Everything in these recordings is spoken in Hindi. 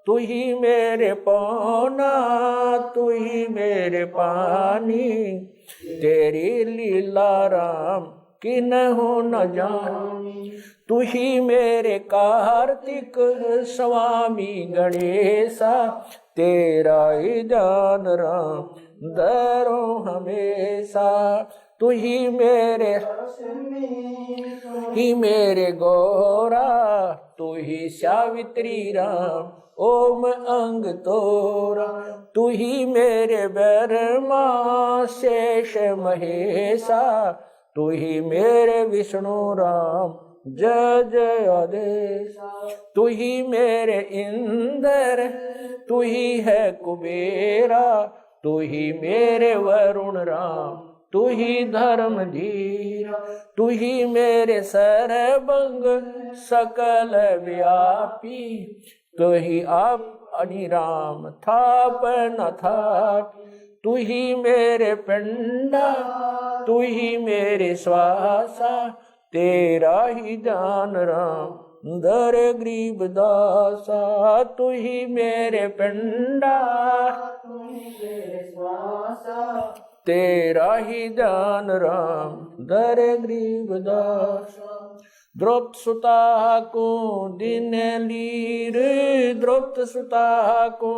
तू ही मेरे पौना, तू ही मेरे पानी, तेरी लीला राम कि न हो न जानी। तू ही मेरे कार्तिक स्वामी गणेशा, तेरा ही ध्यान राम धरो हमेशा। तू ही मेरे गौरा, तू ही सावित्री राम ओम अंग तोरा। तू ही मेरे ब्रह्मा शेष महेशा, तू ही मेरे विष्णु राम जय जय आदेश। तू ही मेरे इंद्र, तू ही है कुबेरा, तू ही मेरे वरुण राम, तू ही धर्म धीरा। तू ही मेरे सर्वंग सकल व्यापी, तू ही आप अनिराम थाप न थाप। तू ही मेरे पिंडा, तू ही मेरे श्वासा, तेरा ही जान राम धर गरीब दासा। तू ही मेरे पिंडा, तू ही मेरे श्वासा, तेरा ही जान राम धर गरीब दासा। द्रौपद सुता को दिन लीर, द्रौपद सुता को।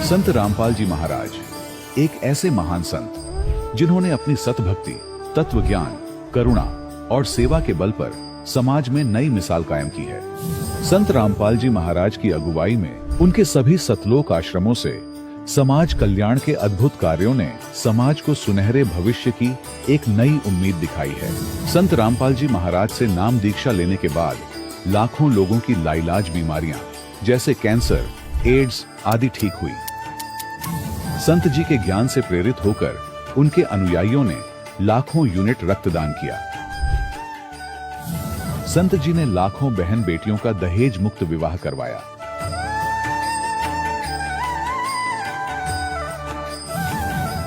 संत रामपाल जी महाराज एक ऐसे महान संत जिन्होंने अपनी सतभक्ति, तत्व ज्ञान, करुणा और सेवा के बल पर समाज में नई मिसाल कायम की है। संत रामपाल जी महाराज की अगुवाई में उनके सभी सतलोक आश्रमों से समाज कल्याण के अद्भुत कार्यों ने समाज को सुनहरे भविष्य की एक नई उम्मीद दिखाई है। संत रामपाल जी महाराज से नाम दीक्षा लेने के बाद लाखों लोगों की लाइलाज बीमारियां जैसे कैंसर, एड्स आदि ठीक हुई। संत जी के ज्ञान से प्रेरित होकर उनके अनुयायियों ने लाखों यूनिट रक्तदान किया। संत जी ने लाखों बहन बेटियों का दहेज मुक्त विवाह करवाया।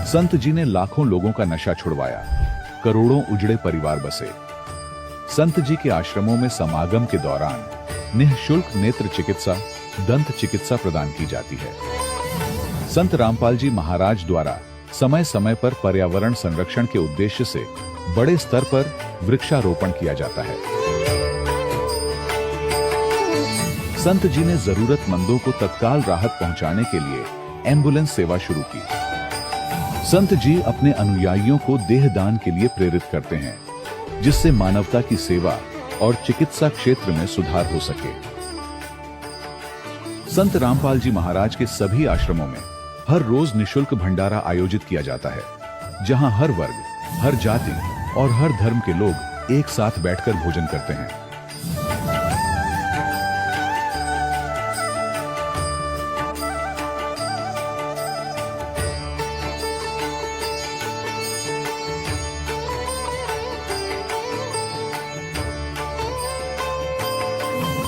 संत जी ने लाखों लोगों का नशा छुड़वाया, करोड़ों उजड़े परिवार बसे। संत जी के आश्रमों में समागम के दौरान निःशुल्क नेत्र चिकित्सा, दंत चिकित्सा प्रदान की जाती है। संत रामपाल जी महाराज द्वारा समय समय पर पर्यावरण संरक्षण के उद्देश्य से बड़े स्तर पर वृक्षारोपण किया जाता है। संत जी ने जरूरतमंदों को तत्काल राहत पहुंचाने के लिए एम्बुलेंस सेवा शुरू की। संत जी अपने अनुयायियों को देहदान के लिए प्रेरित करते हैं, जिससे मानवता की सेवा और चिकित्सा क्षेत्र में सुधार हो सके। संत रामपाल जी महाराज के सभी आश्रमों में हर रोज निशुल्क भंडारा आयोजित किया जाता है, जहां हर वर्ग, हर जाति और हर धर्म के लोग एक साथ बैठकर भोजन करते हैं।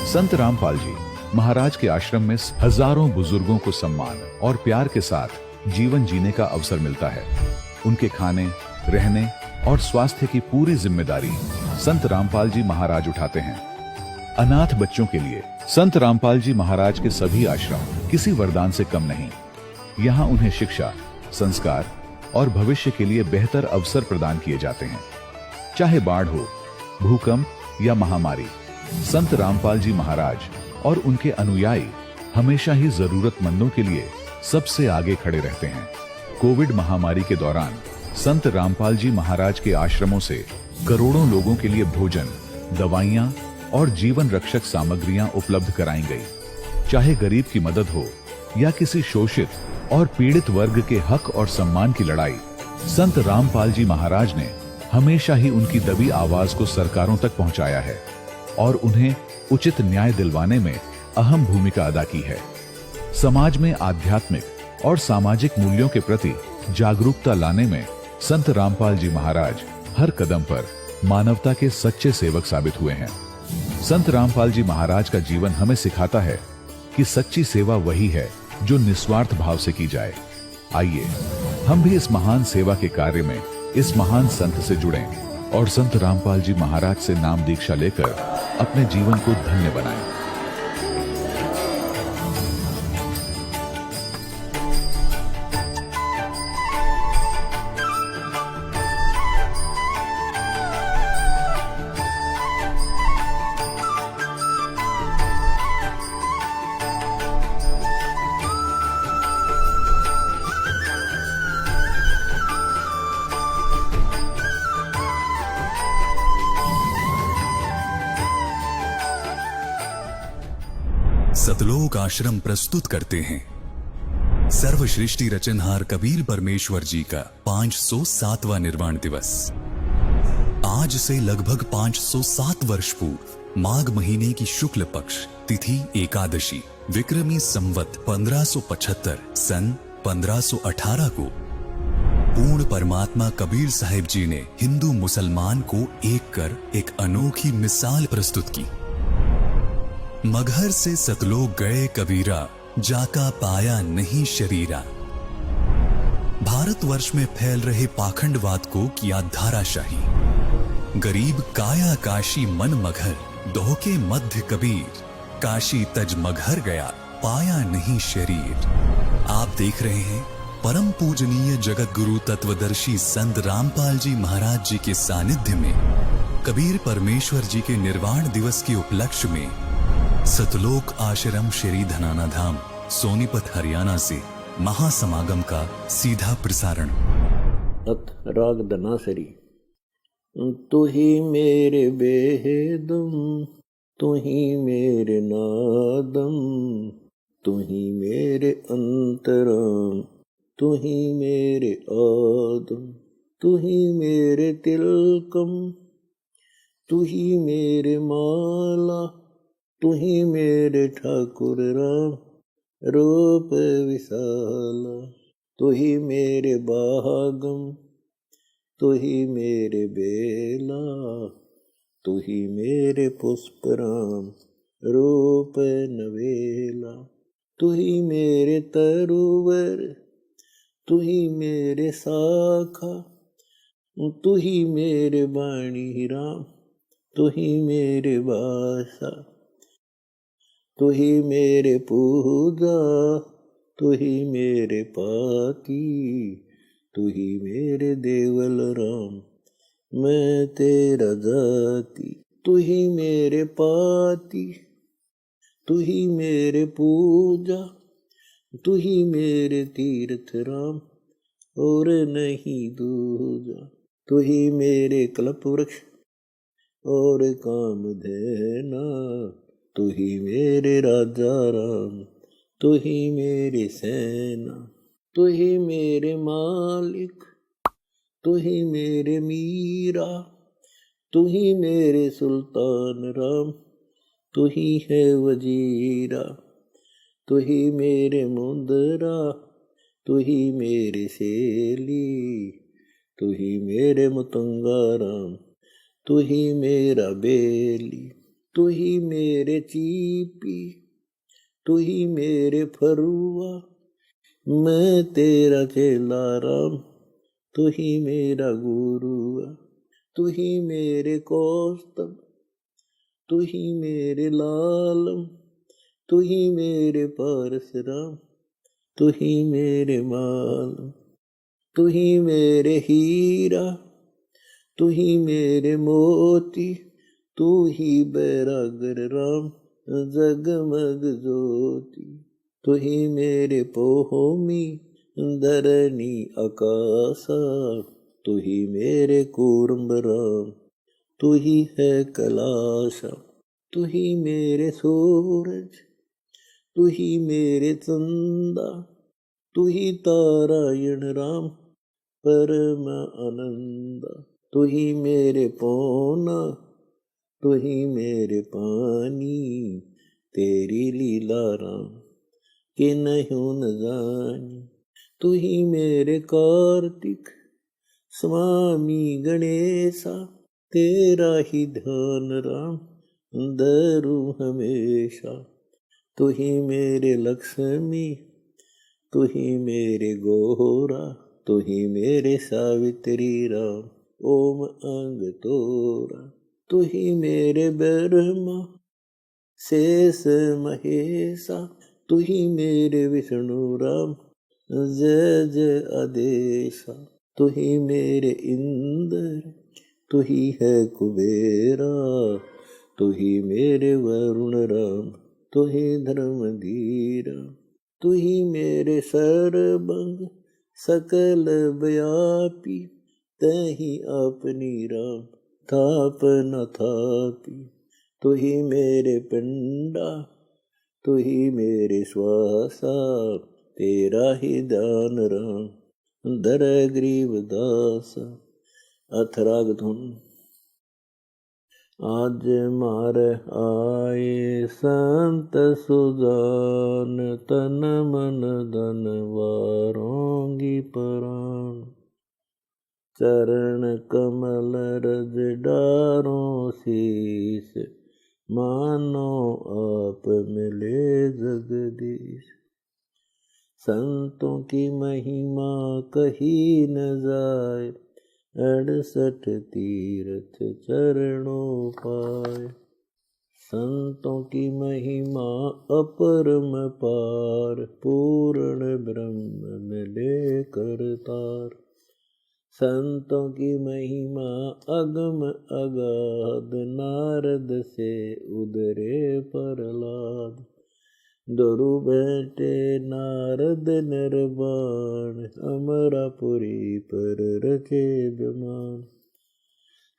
संत रामपाल जी महाराज के आश्रम में हजारों बुजुर्गों को सम्मान और प्यार के साथ जीवन जीने का अवसर मिलता है। उनके खाने, रहने और स्वास्थ्य की पूरी जिम्मेदारी संत रामपाल जी महाराज उठाते हैं। अनाथ बच्चों के लिए संत रामपाल जी महाराज के सभी आश्रम किसी वरदान से कम नहीं। यहाँ उन्हें शिक्षा, संस्कार और भविष्य के लिए बेहतर अवसर प्रदान किए जाते हैं। चाहे बाढ़ हो, भूकंप या महामारी, संत रामपाल जी महाराज और उनके अनुयायी हमेशा ही जरूरतमंदों के लिए सबसे आगे खड़े रहते हैं। कोविड महामारी के दौरान संत रामपाल जी महाराज के आश्रमों से करोड़ों लोगों के लिए भोजन, दवाइयां और जीवन रक्षक सामग्रियां उपलब्ध कराई गई। चाहे गरीब की मदद हो या किसी शोषित और पीड़ित वर्ग के हक और सम्मान की लड़ाई, संत रामपाल जी महाराज ने हमेशा ही उनकी दबी आवाज को सरकारों तक पहुंचाया है और उन्हें उचित न्याय दिलवाने में अहम भूमिका अदा की है। समाज में आध्यात्मिक और सामाजिक मूल्यों के प्रति जागरूकता लाने में संत रामपाल जी महाराज हर कदम पर मानवता के सच्चे सेवक साबित हुए हैं। संत रामपाल जी महाराज का जीवन हमें सिखाता है कि सच्ची सेवा वही है जो निस्वार्थ भाव से की जाए। आइए हम भी इस महान सेवा के कार्य में इस महान संत से जुड़ें और संत रामपाल जी महाराज से नाम दीक्षा लेकर अपने जीवन को धन्य बनाएं। सतलोक आश्रम प्रस्तुत करते हैं सर्वश्रेष्ठी रचनहार कबीर परमेश्वर जी का 507वां निर्वाण दिवस। आज से लगभग 507 वर्ष पूर्व माघ महीने की शुक्ल पक्ष तिथि एकादशी विक्रमी संवत 1575 सन 1518 को पूर्ण परमात्मा कबीर साहिब जी ने हिंदू मुसलमान को एक कर एक अनोखी मिसाल प्रस्तुत की। मगहर से सतलोक गए कबीरा, जाका पाया नहीं शरीरा। भारतवर्ष में फैल रहे पाखंडवाद को किया धाराशाही। गरीब काया काशी मन मगहर, दोहके मध्य कबीर। काशी तज मगहर गया, पाया नहीं शरीर। आप देख रहे हैं परम पूजनीय जगत गुरु तत्वदर्शी संत रामपाल जी महाराज जी के सानिध्य में कबीर परमेश्वर जी के निर्वाण दिवस के उपलक्ष्य में सतलोक आश्रम श्री धनाना धाम सोनीपत हरियाणा से महासमागम का सीधा प्रसारण। अथ राग धनासरी। तू ही मेरे बेहदम, तू ही मेरे नादम, तू ही मेरे अंतरम, तू ही मेरे आदम, तू ही मेरे तिलकम, तू ही मेरे माला, तू ही मेरे ठाकुर राम रूप विशाला। तू ही मेरे बागम, तू ही मेरे बेला, तू ही मेरे पुष्प राम रूप नवेला। तू ही मेरे तरुवर, तू ही मेरे साखा, तू ही मेरे बाणी राम, तू ही मेरे बासा। तू ही मेरे पूजा, तू ही मेरे पाती, तू ही मेरे देवल राम, मैं तेरा जाती। तू ही मेरे पाती, तू ही मेरे पूजा, तू ही मेरे तीर्थ राम, और नहीं दूजा। तू ही मेरे कल्प वृक्ष और कामधेना, तू ही मेरे राजा राम, तू ही मेरी सेना। तू ही मेरे मालिक, तू ही मेरे मीरा, तू ही मेरे सुल्तान राम, तू ही है वजीरा। तू ही मेरे मुंदरा, तू ही मेरी सेली, तू ही मेरे मुतंगा राम, तू ही मेरा बेली। तू ही मेरे चीपी, तू ही मेरे फरुआ, मैं तेरा चेला राम, तू ही मेरा गुरुआ। तू ही मेरे कौस्तभ, तू ही मेरे लालम, तू ही मेरे पारस राम, तू ही मेरे मालम। तू ही मेरे हीरा, तू ही मेरे मोती, तू ही बैरागर राम, जगमग ज्योति। तू ही मेरे पोहोमी, धरनी आकाशा, तू ही मेरे कूर्म राम, तू ही है कैलाशा। तू ही मेरे सूरज, तू ही मेरे चंदा, तू ही तारायण राम, परम आनंदा। तू ही मेरे पौना, तू ही मेरे पानी, तेरी लीला राम कि नहीं न जानी। तू ही मेरे कार्तिक स्वामी गणेशा, तेरा ही ध्यान राम धरू हमेशा। तू ही मेरे लक्ष्मी, तू ही मेरे गोरा, तू ही मेरे सावित्री राम, ओम अंग तोरा। तू ही मेरे ब्रह्मा शेष महेशा, तू ही मेरे विष्णु राम, जय जय आदेशा। तू ही मेरे इंद्र, तू ही है कुबेरा, तू ही मेरे वरुण राम, तू ही धर्मधीरा। तू ही मेरे सर्वंग सकल व्यापी, तही अपनी राम थाप न थापी। तू ही मेरे पिंडा, तू ही मेरे श्वासा तेरा ही ध्यान राम धर गरीब दास। अथराग धुन। आज मार आए संत सुजान तन मन धन वारोंगी प्राण। चरण कमल रज डारो शीस मानो आप मिले जगदीश। संतों की महिमा कही न जाए 68 तीर्थ चरणों पाए। संतों की महिमा अपरम पार पूर्ण ब्रह्म मिले करतार। संतों की महिमा अगम अगाध नारद से उदरे प्रहलाद। दरु बैठे नारद निर्वाण अमरापुरी पर रचे विमान।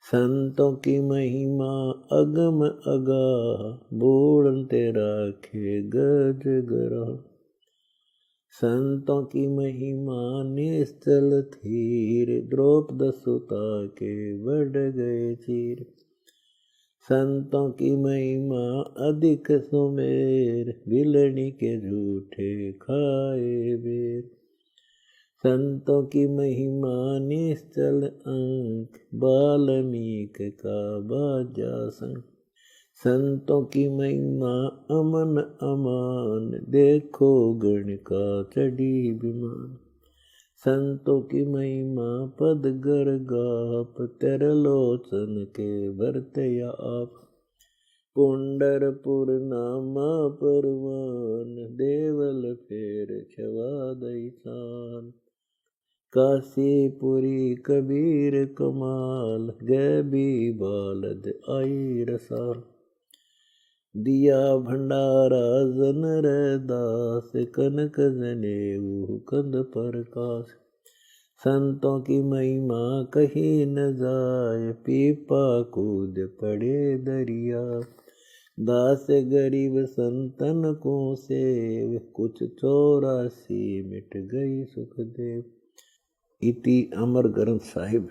संतों की महिमा अगम अगाध बूढ़ते राखे गज ग्रह। संतों की महिमा निश्चल थीर द्रौपद सुता के बढ़ गए चीर। संतों की महिमा अधिक सुमेर बिलनी के झूठे खाए बेर। संतों की महिमा निश्चल अंक बाल्मीक का बाजा संग। संतों की महिमा अमन अमान देखो गण का चढ़ी विमान। संतों की महिमा पद गर गाप तरलोचन के भरते आप। पुंडरपुर नामा परवान देवल फेर छवादई चान। काशीपुरी कबीर कमाल गैबी बालद आई रसाल। दिया भंडारा जन रैदास कनक जनेऊ कंद प्रकाश। संतों की महिमा कही न जाए पीपा कूद पड़े दरिया। दास गरीब संतन को सेव कुछ 84 मिट गई सुखदेव। इति अमर ग्रंथ साहिब।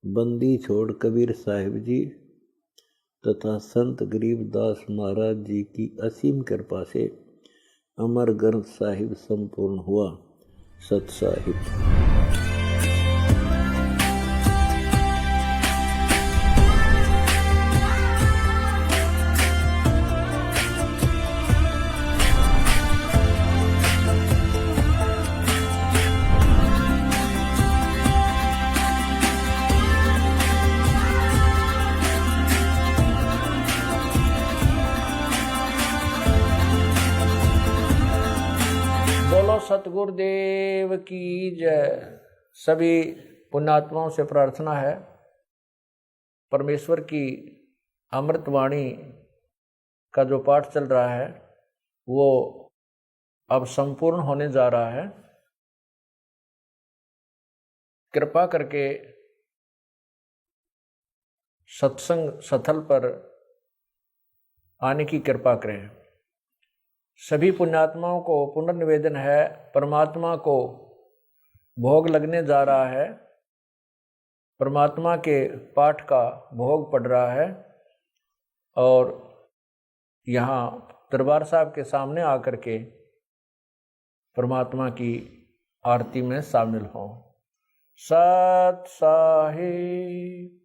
बंदी छोड़ कबीर साहिब जी तथा संत गरीबदास महाराज जी की असीम कृपा से अमर ग्रंथ साहिब संपूर्ण हुआ। सत साहिब। सतगुरुदेव की जय। सभी पुण्यात्माओं से प्रार्थना है परमेश्वर की अमृतवाणी का जो पाठ चल रहा है वो अब संपूर्ण होने जा रहा है। कृपा करके सत्संग स्थल पर आने की कृपा करें। सभी पुण्यात्माओं को पुनर्निवेदन है, परमात्मा को भोग लगने जा रहा है। परमात्मा के पाठ का भोग पड़ रहा है और यहाँ दरबार साहब के सामने आकर के परमात्मा की आरती में शामिल हों। सत साहिब।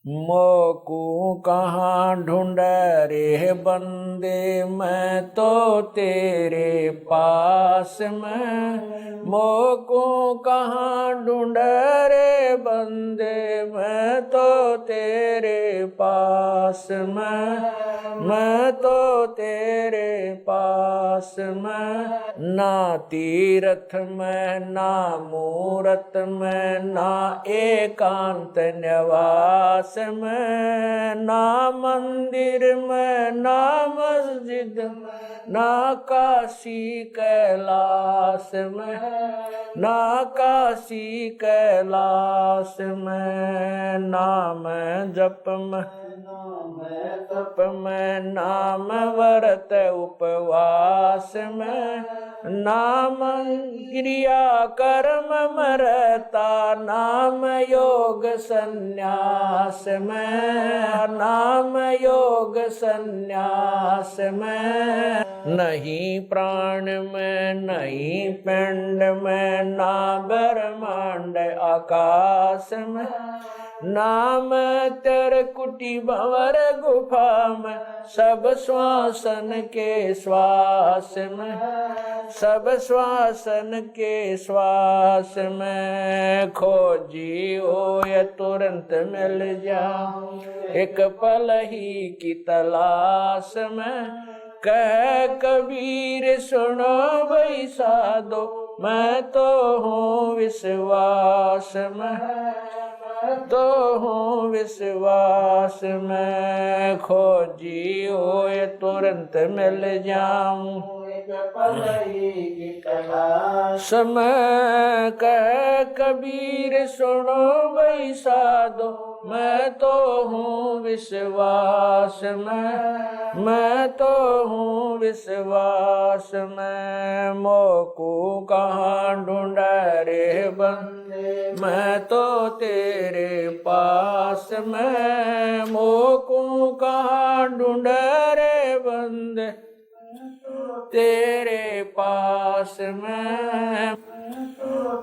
मोकू कहाँ ढूंढ रे बंदे, मैं तो तेरे पास में। मोकू कहाँ ढूंढ रे बंदे, मैं तो तेरे पास में। मैं तो तेरे पास में। ना तीर्थ में ना मूरत में, ना एकांत निवास में, ना मंदिर में ना मस्जिद में, ना काशी कैलाश में। ना काशी कैलाश में, नाम जप में तप में, नाम व्रत उपवास में, नाम क्रिया कर्म मरता, नाम योग संन्यास में, नाम योग संन्यास में। नहीं प्राण में नहीं पिंड में, ना ब्रह्मांड आकाश में, नाम तेरे कुटी भंवर गुफा में, सब श्वासन के श्वास में, सब श्वासन के श्वास में। खोजी हो या तुरंत मिल जा, एक पल ही की तलाश में। कह कबीर सुनो भाई साधो, मैं तो हूँ विश्वास में, तो हूँ विश्वास में। खोजी हो ये तुरंत मिल जाऊं, समय कह कबीर सुनो भाई साधो, मैं तो हूँ विश्वास में, मैं तो हूँ विश्वास में। मोकू कहाँ ढूंढा रे बंदे, मैं तो तेरे पास में। मोकू कहाँ ढूंढा रे बंदे, तेरे पास में,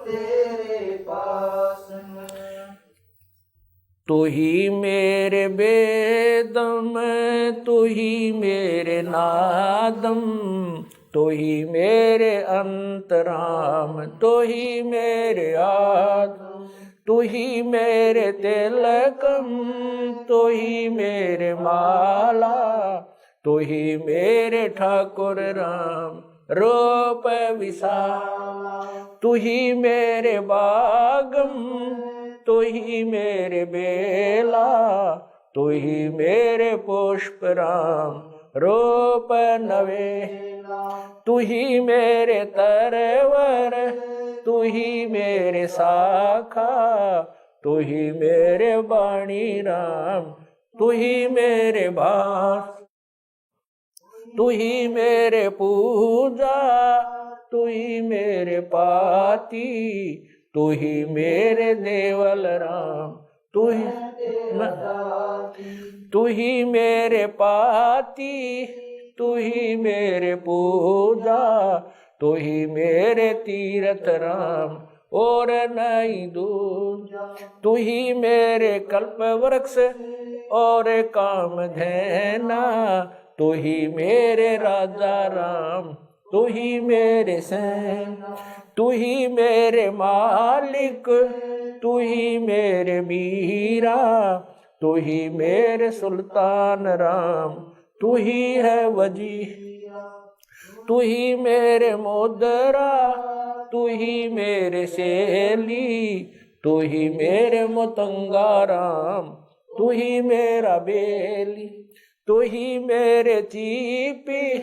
तेरे पास में। तू ही मेरे बेदम, तू ही मेरे नादम, तू ही मेरे अंतराम, तू ही मेरे आदम, तू ही मेरे तिलकम, तू ही मेरे माला, तू ही मेरे ठाकुर राम रूप विशाला। तू ही मेरे बागम, तू ही मेरे बेला, तू ही मेरे पुष्प राम रूप नवेला। तू ही मेरे तरवर, तू ही मेरे शाखा, तू ही मेरे बाणी राम, तू ही मेरे भास, तू ही मेरे पूजा, तू ही मेरे पाती, तू ही मेरे देवल राम, तू ही मेरे पाती, तू ही मेरे पूजा, तू ही मेरे तीरथ राम और नहीं दूजा। तू ही मेरे कल्प वृक्ष और काम धैना, तू ही मेरे राजा राम, तू ही मेरे सेना, तू ही मेरे मालिक, तू ही मेरे मीरा, तू ही मेरे सुल्तान राम, तू ही है वजी, तू ही मेरे मोदरा, तू ही मेरे शेली, तू ही मेरे मतंगा राम, तू ही मेरा बेली, तू ही मेरे चीपी,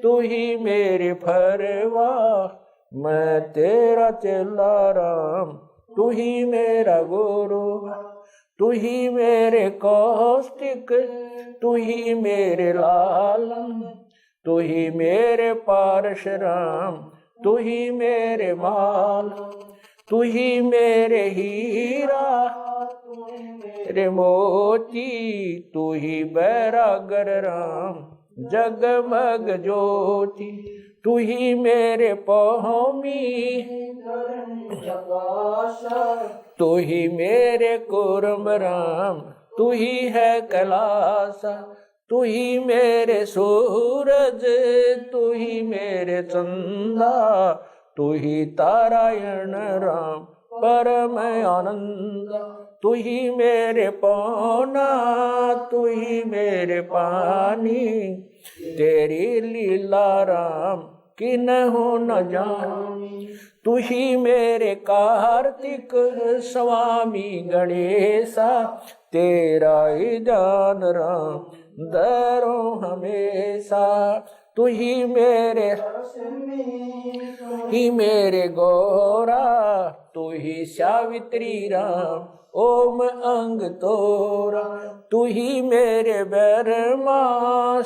तू ही मेरे फरवा, मैं तेरा चेला राम, तू ही मेरा गुरु, तू ही मेरे कौष्टिक, तू ही मेरे लालम, तू ही मेरे पारशुराम, तू ही मेरे माल, तू ही मेरे हीरा, मेरे मोती, तू ही बैरागर राम, जगमग ज्योति, तू ही मेरे पौमी, तू ही मेरे कुर्म राम, तू ही है कैलासा, तू ही मेरे सूरज, तू ही मेरे चंदा, तू ही तारायण राम परम आनंद, तू ही मेरे पौना, तू ही मेरे पानी, तेरी लीला राम किन्हु न जानी। तू ही मेरे कार्तिक स्वामी गणेशा, तेरा ही जान राम दरो हमेशा। तू ही मेरे गौरा, तू ही सावित्री राम, ओम अंग तोरा, तू ही मेरे ब्रह्मा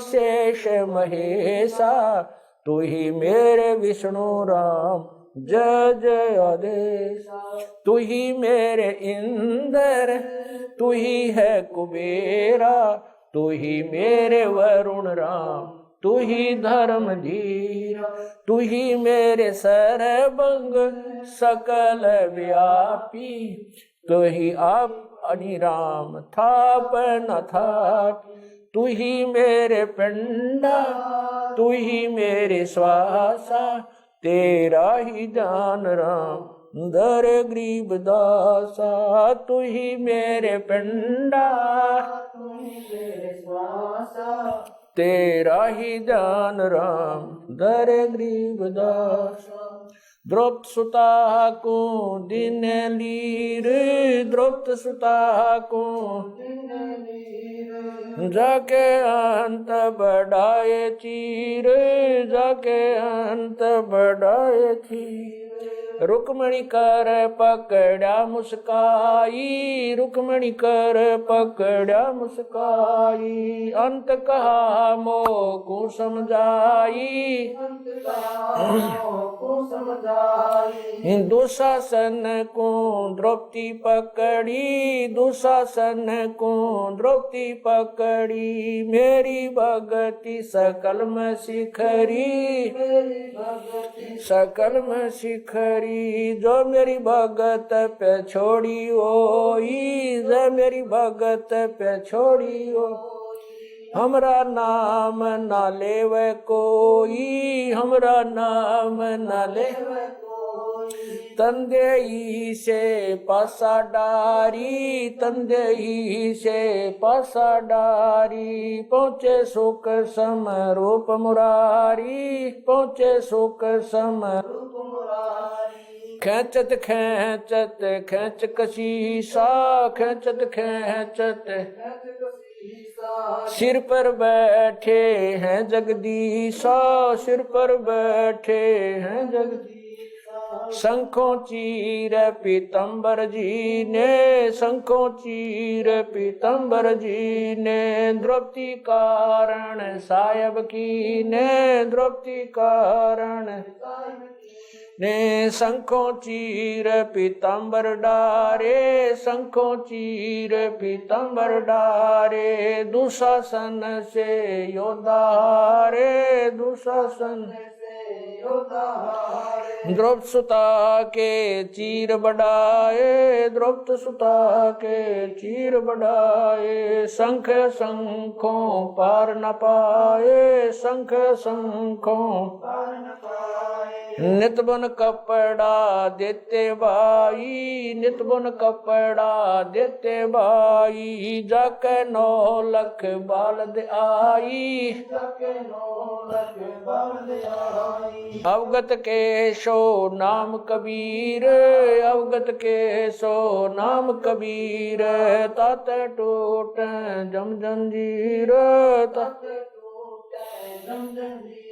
शेष महेशा, तू ही मेरे विष्णु राम जय जय आदेश, तू ही मेरे इंद्र, तू ही है कुबेरा, तू ही मेरे वरुण राम, तू ही धर्म धीरा, तू ही मेरे सर्वंग सकल व्यापी, तू ही आप अनिराम थाप न थाप, तू ही मेरे पिंडा, तू ही मेरे श्वासा, तेरा ही जान राम दर गरीब दासा, तू ही मेरे पिंडा, तू ही मेरे श्वासा, तेरा ही जान राम दर गरीब दासा। द्रौपद सुता को दिन लीर, द्रौपद सुता को जाके अंत बढ़ाए चीर, जाके अंत बढ़ाए चीर, रुक्मणी कर पकड़ा मुस्काई, रुक्मणी कर पकड़ा मुस्काई, अंत कहा मोह को समझाई, दुशासन को द्रौपदी पकड़ी, दुशासन को द्रौपदी पकड़ी, मेरी भगति सकल में शिखरी, सकल में शिखरी, जो मेरी भगत पे छोड़ी होई, जो मेरी भगत पे छोड़ी हो, हमरा नाम ना लेवे कोई, हमरा नाम ना लेवे कोई, तंदेई से पासा डारी, तंदेई से पासा डारी, पहुँचे सुख समरूप मुरारी, पहुँचे सुख समरूप मुरारी, खेचत खेचत खेच कशीसा, खेचत खेचत सिर पर बैठे हैं जगदीशा, सिर पर बैठे हैं जगदीशा, शंखों चीर पीतम्बर जी ने, शंखों चीर पीतम्बर जी ने, द्रौपदी कारण सायब की ने, द्रौपदी कारण ने, शंखों चीर पीतम्बर डारे, शंखों चीर पीतम्बर डारे, दुशासन से योद्धा हारे, दुशासन से योद्धा हारे, द्रौपद सुता के चीर बढ़ाए, द्रौपद सुता के चीर बढ़ाए, शंख शंखों पार न पाए, शंख शंखों पार न पाए, नित बन कपड़ा देते भाई, नित बन कपड़ा देते भाई, जाके 9 लख बालद आई, जाके 9 लख बालद आई, अवगत के सो नाम कबीर, अवगत के सो नाम कबीर, ताते टूट जम जंजीर, ताते टूट जम जंजीर,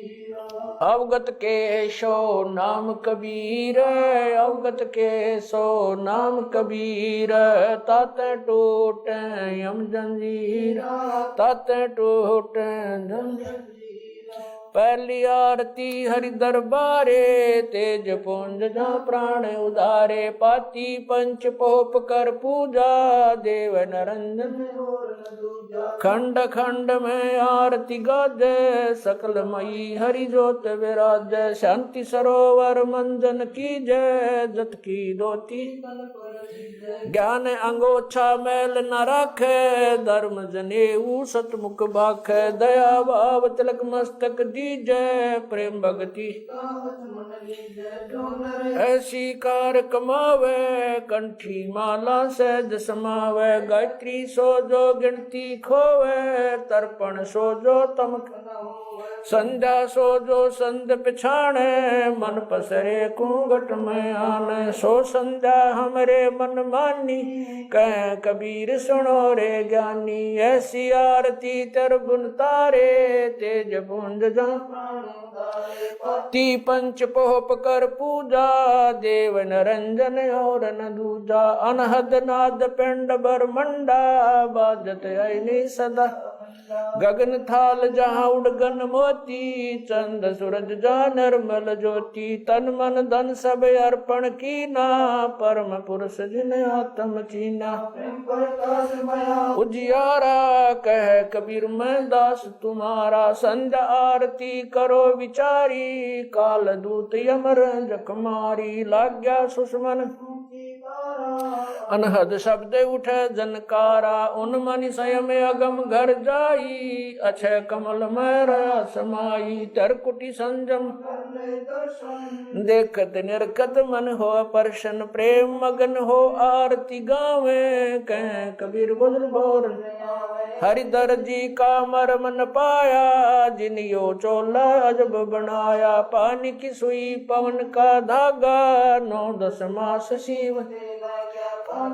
अवगत के सो नाम कबीर, अवगत के सो नाम कबीर, तात टूट यम जंजीर, तात टूट जंजीर, पहली आरती हरि दरबारे, तेज पुंज जा प्राण उदारे, पाती पंच पोप कर पूजा, देव नरंजन खंड खंड में आरती गाजे, सकल मई हरि जोत विराज, शांति सरोवर मंजन की जय, जत की दोती ज्ञान अंगोछा मैल न राखे, धर्म जनेऊ सतमुख भाखे, दया भाव तिलक मस्तक जय, प्रेम भक्ति ऐसी कार कमावे, कंठी माला सहज समावे, गायत्री सो जो गिनती खोवे, तर्पण सो जो तम संध्या सो जो संध पिछाणे, मन पसरे कुंगट में आने, सो संध्या हमरे मन मानी, कह कबीर सुनो रे ज्ञानी, ऐसी आरती तर बुन तारे, तेज पुंज जा ती पंच पोप कर पूजा, देव नरंजन और न दूजा। अनहद नाद पिंड बरमंडा, बाजत अइनी सदा। गगन थाल जहाँ उड़गन मोती, चंद सूरज जहाँ निर्मल ज्योति। तन मन धन सब अर्पण कीना, परम पुरुष जिन आत्म चीना। उजियारा कह कबीर मैं दास तुम्हारा, संध्या आरती करो विचारी। काल दूत यमर जख मारी, लाग्या सुषमन अनहद शब्द उठे जनकारा। उन मनि स्वयं अगम घर जाई, अक्षय कमल में समाई। तरकुटी संजम देखत निरखत मन हो प्रसन्न, प्रेम मगन हो आरती गावे। कह कबीर बुझ बोर हरिधर जी का मर्म न पाया, जिन यो चोला अजब बनाया। पानी की सुई पवन का धागा, 9-10 मास शिव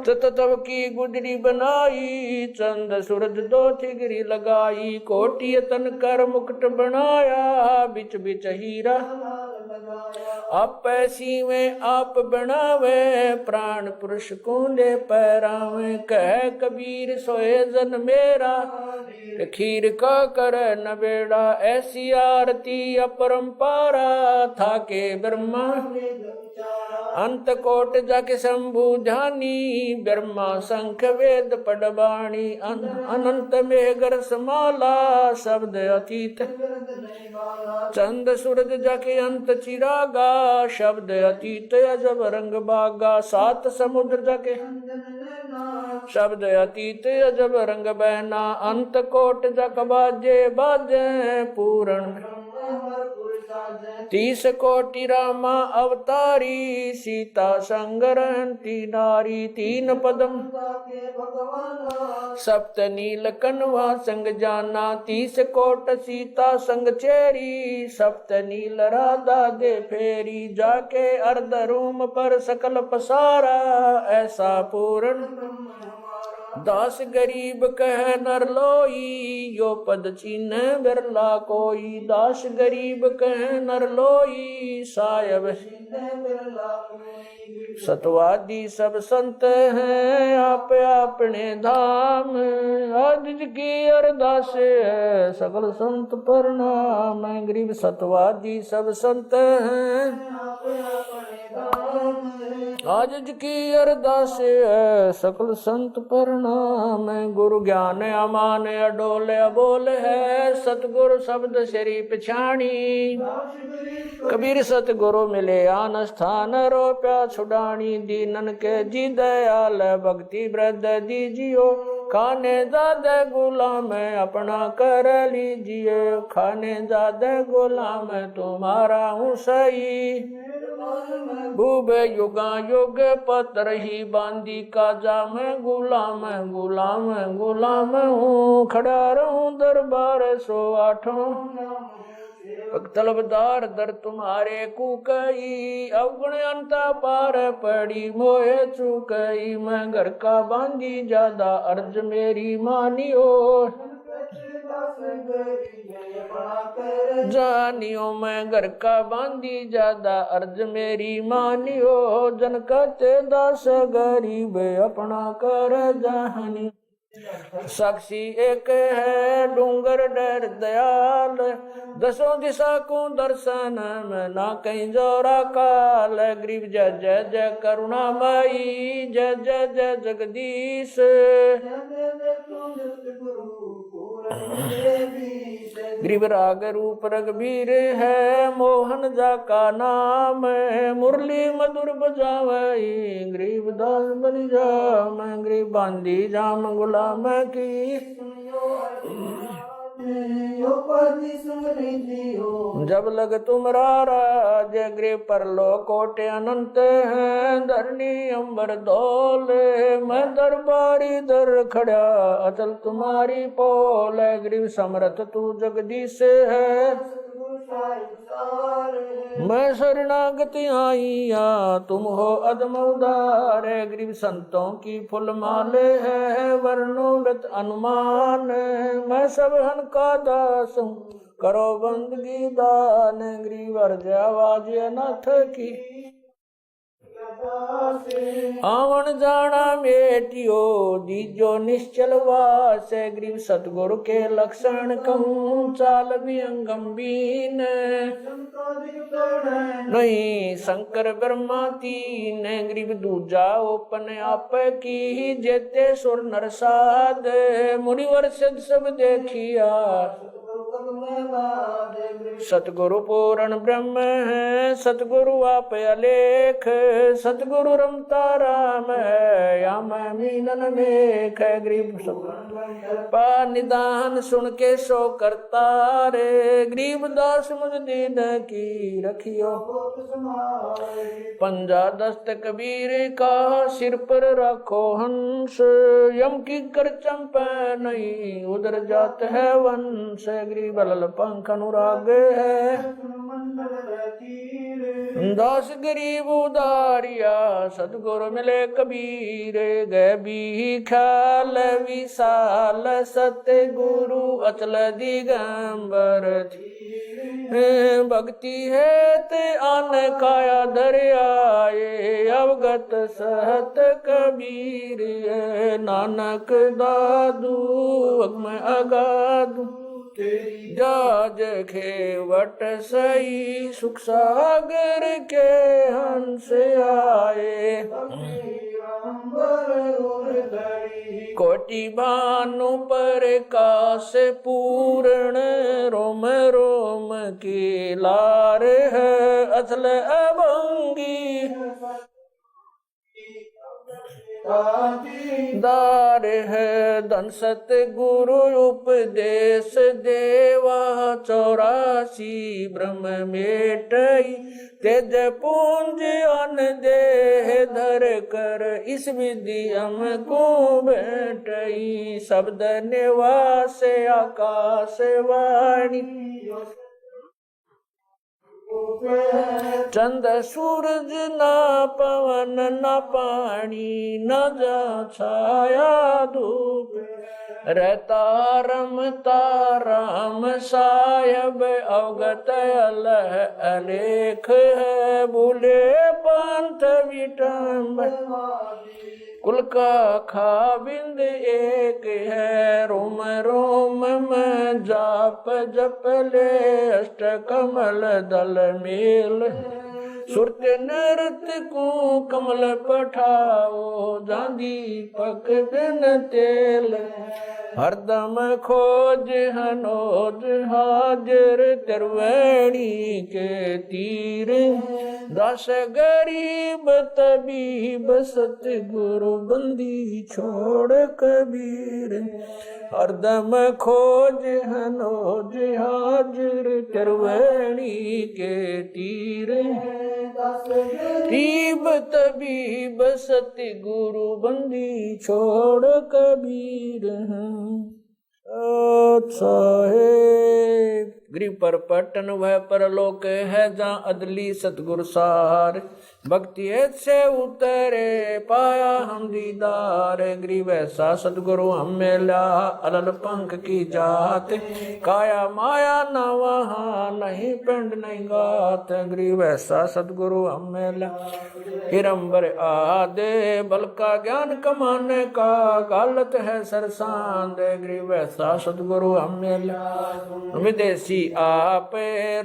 तब की गुजरी बनाई। चंद सूरज 2 थिगरी लगाई, कोटि तन कर मुकुट बनाया। बिच बिच हीरा आप सीवे आप बनावे, प्राण पुरुष कूंडे पैरावे। कह कबीर सोए जन मेरा, खीर का कर न बेड़ा। ऐसी आरती अपरंपारा, था के ब्रह्मा अंत कोट जाके शंभु ध्यानी। ब्रह्मा शंख वेद पडबाणी, अनंत मेघर समाला। शब्द अतीत चंद सूरज जाके अंत चिरागा, शब्द अतीत अजब रंग बागा। 7 समुद्र जाके शब्द अतीत अजब रंग बहना। अंत कोट जक बाजे बाजे, पूर्ण 30 कोटि रामा अवतारी। सीता संग रहती नारी, 3 पदम सप्त नील कनवा संग जाना। 30 कोट सीता संग चेरी, सप्त नील राधा दे फेरी। जाके अर्ध रूम पर सकल पसारा, ऐसा पूर्ण 10 गरीब कह नर लोई। यो पद चीन बिरला कोई, 10 गरीब कह नर लोई। सायब सतवादी सब संत हैं, आप अपने धाम। आज की अरदास है सकल संत प्रणाम। गरीब सतवादी सब संत हैं, आज की अरदास है सकल संत प्रणाम। गुरु ज्ञान अमान अडोल अबोल है, सतगुरु शब्द श्री पिछाणी। कबीर सतगुरु मिले आन स्थान, रोप्या छुड़ानी। दीनन के जी दयाल भक्ति वृद्ध दीजियो। खाने ज्यादा गुलाम अपना कर लीजिए, खाने ज्यादा गुलाम तुम्हारा हूँ सही। भूब युगा युग पत्र ही बांधी काजा में गुलाम गुलाम गुलाम हूँ। खड़ा रहूं दरबार 108 तलबदार दर तुम्हारे कुकई। अवगुण अंता पार पड़ी मोहे चुकई। मैं घर का बांधी ज्यादा अर्ज मेरी मानियो। जानियो मैं घर का बांधी ज्यादा अर्ज मेरी मानियो। जन कहते दास गरीब अपना कर जहानी। साक्षी एक है डूंगर डर दयाल, 10 दिशा को दर्शन में ना कहीं जोरा काल। गरीब जय जय जय करुणामयी, जय जय जय जगदीश। गरीब राग रूप रघुबीर है, मोहन जा का नाम। मुरली मधुर बजावई, गरीब दास बन जा। मैं गरीब बांधी जाम गुलाम की। जब लग तुम्हारा जय गृह पर लो कोटे अनंत हैं। धरनी अंबर दौले मैं दरबारी दर खड़ा, अचल तुम्हारी पोल। गरीब समर्थ तू जगदीश है, मैं शरणागति आईया तुम हो अदम उदार। गरीब संतों की फुल माले है, वर्णों व्रत अनुमान। मैं सब हन का दास हूँ करो बंदगी दान गरीब अर्ज आवाज अनाथ की आवन जाना मेटियो दीजो निश्चल वास गरीब सतगुरु के लक्षण कहूँ चाल भी गंभीर नहीं शंकर ब्रह्मा तीन गरीब दूजा ओपन आप की जेते सुर नरसाद मुनिवर सिद्ध सब देखिया सतगुरु पूर्ण ब्रह्म है सतगुरु आप अलेख सतगुरु रमता राम है या मैं मीनन मेख है गरीब पा निदान सुन के सो करता रे गरीब दास मुझ दीन की रखियो पंजा दस्त कबीर का सिर पर रखो हंस यम की कर चंप नहीं उधर जात है वंश गरीब लल पंख अनुराग है दास गरीब उदारिया सतगुरु मिले कबीर गए भी ख्याल विशाल सत्य गुरु अचल दिगंबर भक्ति है ते आन काया दरियाए अवगत सहत कबीर नानक दादू मैं अगादू जाज खेवट सही सुख सागर के हंस आए कोटि भानु पर काश पूर्ण रोम रोम की लार है असल अभंगी दार है धन सत गुरु उपदेश देवा 84 ब्रह्म मेटई तेज पूंज अन देह धर कर इस विधि हमको बैठई शब्द निवास आकाश वाणी चंद सूरज ना पवन न पानी न जा छाया धूप रहता रमता राम सायब अवगत अलह अलेख है भूले पंथ विटम्ब कुल का खाबिंद एक है रोम रोम में जाप जप ले अष्ट कमल दल मेल सुरत नृत को कमल पठाओ जांदी पक बिन तेल हरदम खोज हनोज हाजिर तिरवेणी के तीर दस गरीब तबीब सतगुरु बंदी छोड़ कबीर हरदम खोज हनोज हाजिर तिरवेणी के तीर गरीब तबीब सतगुरु बंदी छोड़ कबीर साहेब गरीब पर पटन वह परलोक है जहाँ अदली सतगुरु सार भक्ति से उतरे पाया हम दीदार गरीब ऐसा सतगुरु हम मिला अलल पंख की जात काया माया न वहाँ नहीं पिंड नहीं गात गरीब ऐसा सतगुरु हम मिला हिरंबर आदे बल का ज्ञान कमाने का गालत है सरसांद गरीब ऐसा सतगुरु हम मिला विदेशी आप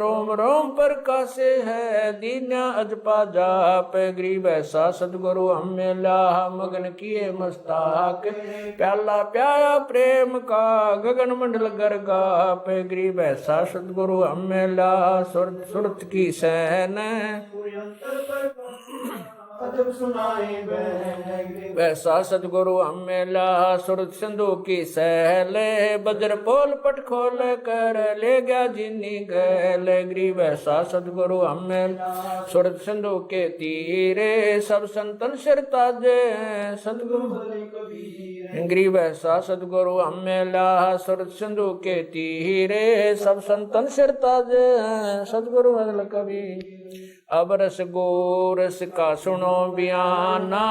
रोम रोम पर कासे है दीन्या अजपा जाप गरीब ऐसा सतगुरु हम मिला मगन किए मस्ताक प्याला प्याया प्रेम का गगन मंडल गरगाप गरीब ऐसा सतगुरु हम मिला सुरत की सहन वैसा सतगुरु हम मिला सुरत सिंधु की सहले बजर पोल पट खोल कर ले गया जिन्नी गैल गरीब ऐसा सतगुरु हम मिला सुरत सिंधु के तीरे सब संतन सिर ताजे सतगुरु गरीब ऐसा सतगुरु हम मिला सुरत सिंधु के तीरे सब संतन सिर ताजे सतगुरु अगल कबीर अब रस गोरस का सुनो बयाना,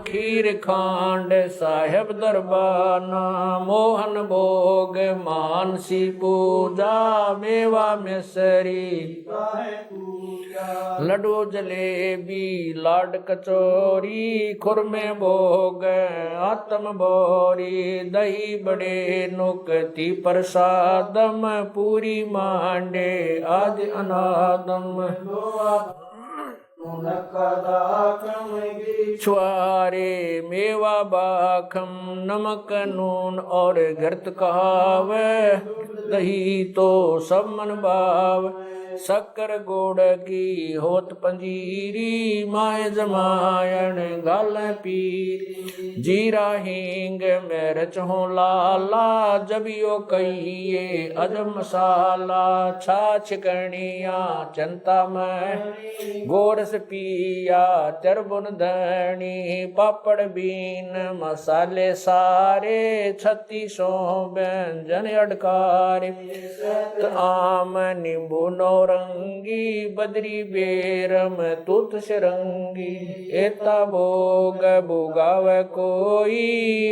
खीर खांड साहेब दरबाना। मोहन भोग मानसी पूजा, मेवा मिसरी लड्डू जलेबी लाड कचौरी। खुरमे भोग आत्म भोरी, दही बड़े नुकती प्रसादम। पूरी मांडे आज अनादम, छुआरे मेवा बाखम। नमक नून और घृत कहावे, दही तो सब मन भाव। शक्कर गुड़ की होत पंजीरी, माए जमायन गाल पीर। जीरा हींग में रचो लाला, जबियो कहिए अजब मसाला। छाछ कणिया चंता में, गोरस पिया चरबुन धनी। पापड़ बीन मसाले सारे, 3600 व्यंजन अडकारे। आम नींबू नौरंगी, बदरी बेरम तुत सिरंगी। एता भोग भोगावे कोई,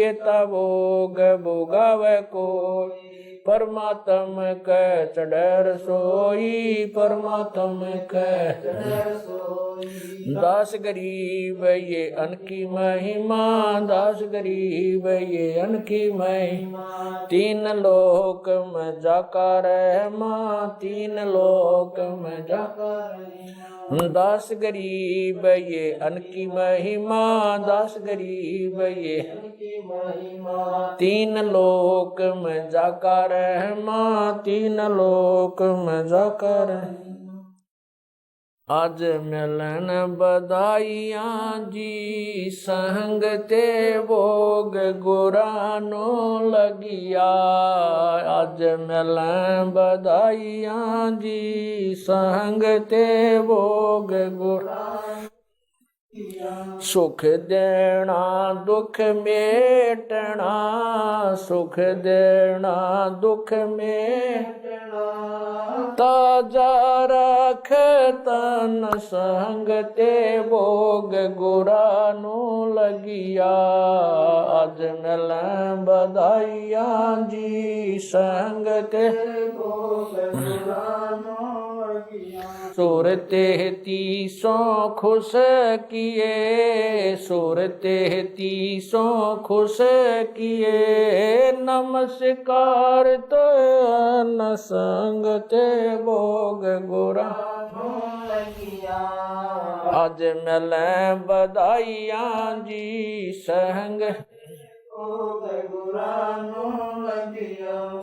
एता भोग भोगावे कोई। परमात्म कै चढ़र सोई, परमात्म कै दास गरीब ये अनकी महिमा, दास गरीब ये अनकी महिमा। तीन लोक में जाका रहमा, तीन लोक में जाका रहमा। दास गरीब ये अनकी महिमा, दास गरीब ये अनकी महिमा। तीन लोक में जाका रहमा, तीन लोक में जाका रहमा। आज मिलन बधाइयाँ जी, संग ते भोग गुरानो लगिया। आज मिलन बधाइयाँ जी, संग ते भोग गुरानो। सुख देना दुख मेटना, सुख देना दुख मेटना। ताजा रख तन संग ते भोग गुरानो लगिया। आज मिलन बधाइयाँ जी, संग ते भोग गुरानो लगिया। सूरते 33 खुश किए, सूरते 33 खुश किए। नमस्कार तो न संग ते भोग गुरानो लगिया। आज मिलन बधाइयाँ जी, संग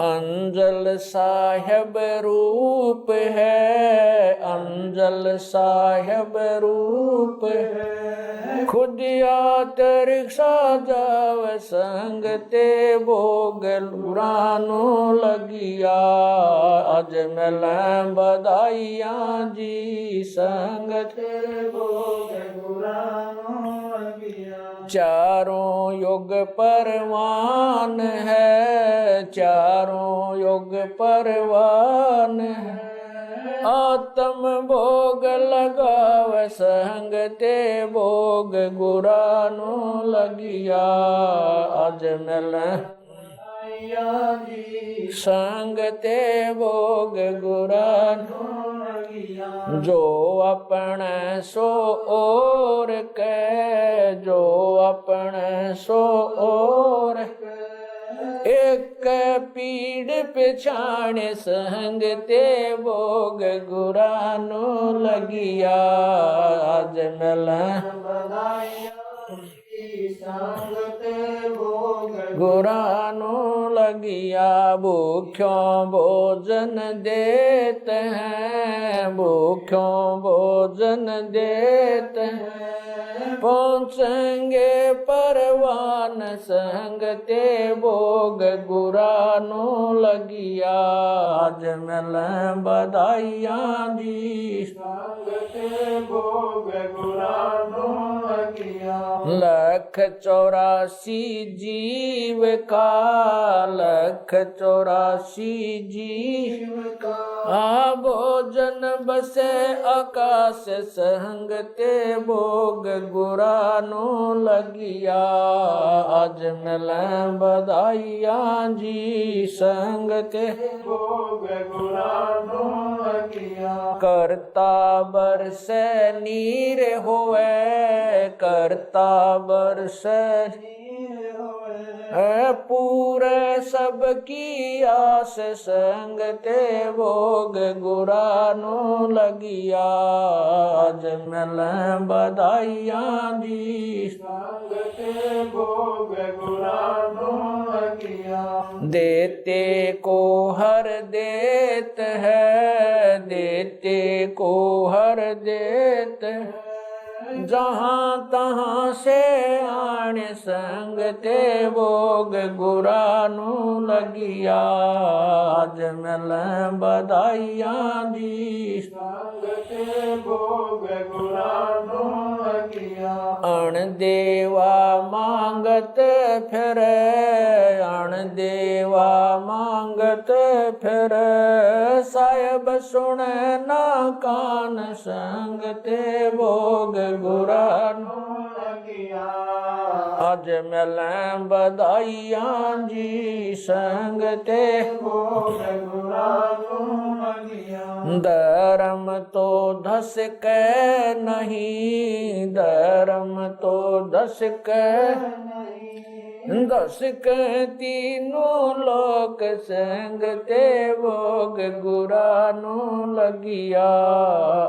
अंजल साहेब रूप है, अंजल साहेब रूप है। खुदिया रिक्शा जाव संग ते भोग गुरानो लगिया। आज मिलन बधाइयाँ जी, संग ते भोग गुरानो लगिया। चारों युग परवान है, चारों युग परवान है। आत्म भोग लगाव संग ते भोग गुरानो लगिया। आज मिलन संग ते भोग गुरानो लगिया। जो अपने सो और के, जो अपने सो और एक पीड़ पिछाड़ संग ते भोग गुरानो लगिया। आज मिलन गुरानो लगिया। भूख्यों भोजन देते हैं, भूख्यों भोजन देते हैं। पहुँचेंगे परवान संग ते भोग गुरानो लगिया। आज मिलन बधाइयाँ जी, संग ते भोग गुरानो लख 84 जीव का, लख 84 जीव का, भोजन बसे आकाश संग ते भोग गुरानो लगिया। आज मिले बधाइयाँ जी संग ते भोग गुरानो लगिया। करता बरसे नीर होवे, करता बरसे नीर होवे, पूरे सबकी आस संग ते भोग गुरानो लगिया। आज मिले बधाइयाँ जी संग ते भोग गुरानो लगिया। देते को हर देत है, देते को हर देत है, जहाँ तहाँ से आने संग ते भोग गुरानो लगिया। आज मिले बधाइयाँ जी संग ते भोग गुरानो लगिया। अण देवा मांगत फिरे, अण देवा मांगत फिरे, साहेब सुने ना कान संग ते भोग गुरानो लगिया। आज मिले बधाइयाँ जी संग ते भोग गुरानो लगिया। धर्म तो धस के नहीं, धर्म तो धस के नहीं, धस के तीनों लोक संग ते भोग गुरानो लगिया।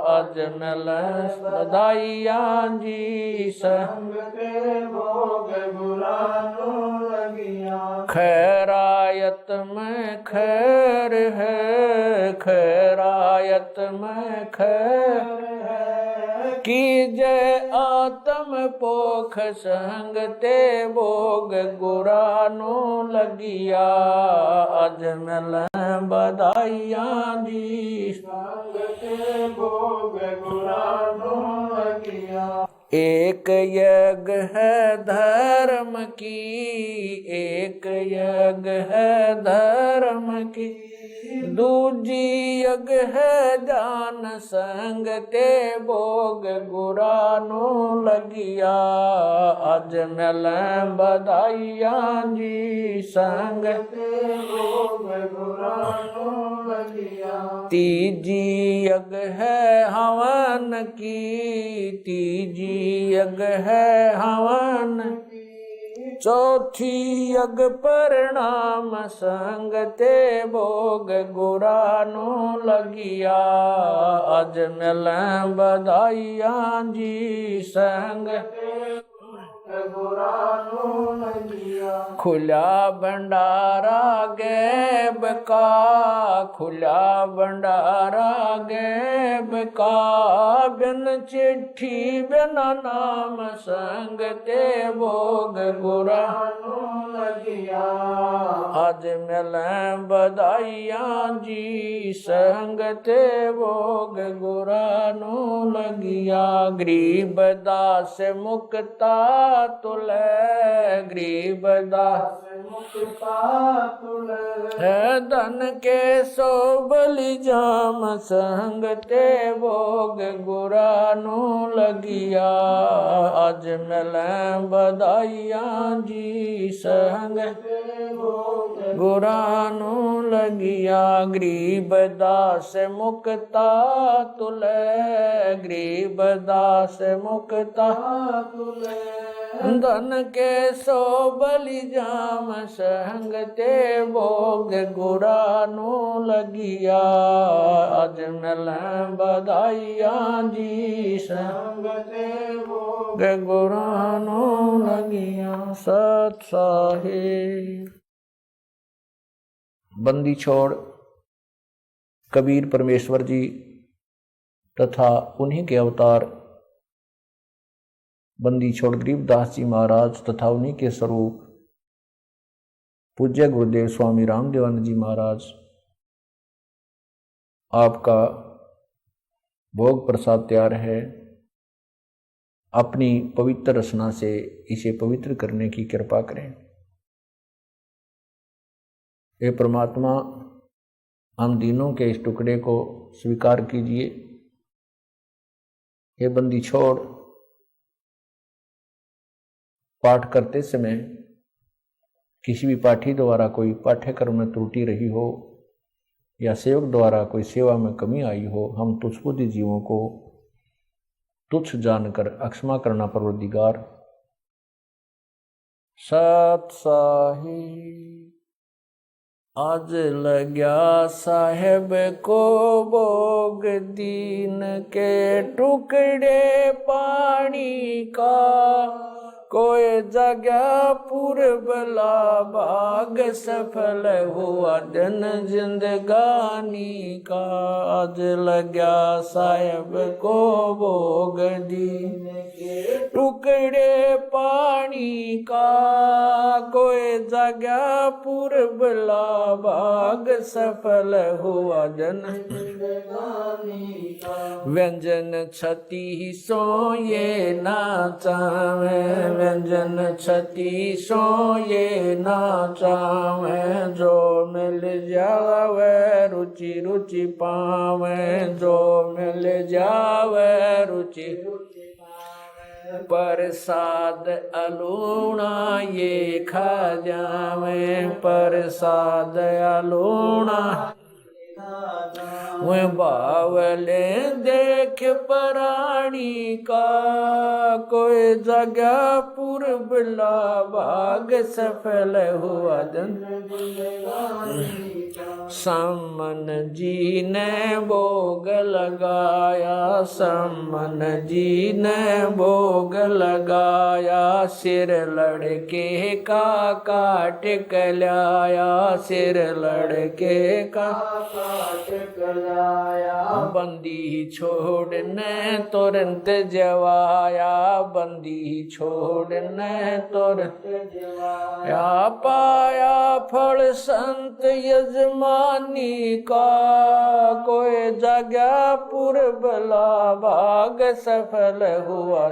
आज मिले बधाइयाँ जी संग ते भोग गुरानो लगिया। खैरायत में खैर है, खैरायत में खैर है, कीजय आत्म पोख संग ते भोग गुरानो लगिया। आज मिले बधाइयाँ जी संग ते भोग गुरानो लगिया। एक यज्ञ है धर्म की, एक यज्ञ है धर्म की, दूजी यज्ञ है जान संग ते भोग गुरानो लगिया। आज मिले बधाइयाँ जी संग ते भोग गुरानो लगिया। तीजी यज्ञ है हवन की, तीजी यज्ञ है हवन की, चौथी यज्ञ परिणाम संग ते भोग गुरानो लगिया। आज मिले बधाइयाँ जी संग गुरानो लगिया। खुला भंडारा गैब का, खुला भंडारा गैब का, बिन चिट्ठी बिन नाम संग ते भोग गुरानो लगिया। आज मिले बधाइयाँ जी संग ते भोग गुरानो लगिया। गरीब दास मुक्ता तुले, गरीब दास मुक्ता तुले, है धन के सो बलि जाम संग ते भोग गुरानो लगिया। आज मिले बधाइयाँ जी संग ते भोग गुरानो लगिया। गरीब दास मुक्ता तुले, गरीब दास मुक्ता तुले, धन के सो बलि जाम संग ते भोग गुरानो लगिया। आज मिले बधाइयाँ जी संग ते भोग गुरानो लगिया। सत साहिब। बंदी छोड़ कबीर परमेश्वर जी तथा उन्हीं के अवतार बंदी छोड़ गरीबदास जी महाराज तथा उन्हीं के स्वरूप पूज्य गुरुदेव स्वामी रामदेवानंद जी महाराज आपका भोग प्रसाद तैयार है। अपनी पवित्र रचना से इसे पवित्र करने की कृपा करें। हे परमात्मा, हम दीनों के इस टुकड़े को स्वीकार कीजिए। हे बंदी छोड़, पाठ करते समय किसी भी पाठी द्वारा कोई पाठ्यक्रम में त्रुटि रही हो या सेवक द्वारा कोई सेवा में कमी आई हो, हम तुच्छबुद्धि जीवों को तुच्छ जानकर अक्षमा करना परवरदिगार। सत साहिब आज लग्या साहेब को भोग, दीन के टुकड़े पानी का, कोई जगह पूर्वला भाग, सफल हुआ दिन जिंदगानी का। आज लग्या साहेब को भोग, दीन के टुकड़े पानी का, कोई जगह पूर्वला भाग, सफल हुआ दिन जिंदगानी का। व्यंजन छती सो ये ना चावे, व्यंजन छती सो ये ना चावे, जो मिल जावे रुचि रुचि पावे, जो मिल जावे रुचि रुचि पावे। प्रसाद अलूणा ये खा जावे, प्रसाद अलूणा वह बावले देख प्राणी का, कोई जगह पूर्वला भाग, सफल हुआ दिन। सम्मन जी ने भोग लगाया, सम्मन जी ने भोग लगाया, सिर लड़के का काट कलाया, सिर लड़के का बंदी छोड़ने तुरंत जवाया, बंदी छोड़ने तुरंत जवाया। पाया फल संत यजमानी का, कोई जगह पूर्वला भाग, सफल हुआ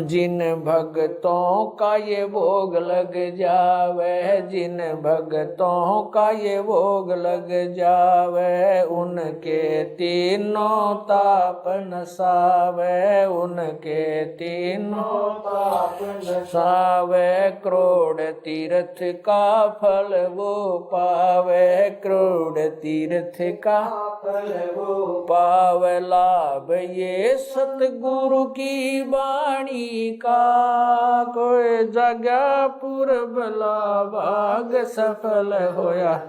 जिन भक्तों का ये भोग लग जावे, जिन भक्तों का ये भोग लग जावे, उनके तीनों ताप नसावे, उनके तीनों ताप नसावे। करोड़ तीर्थ का फल वो पावे, करोड़ तीर्थ का फल वो पावे। लाभ ये सतगुरु की वाणी का, कोई जगह पूर्वला भाग, सफल होया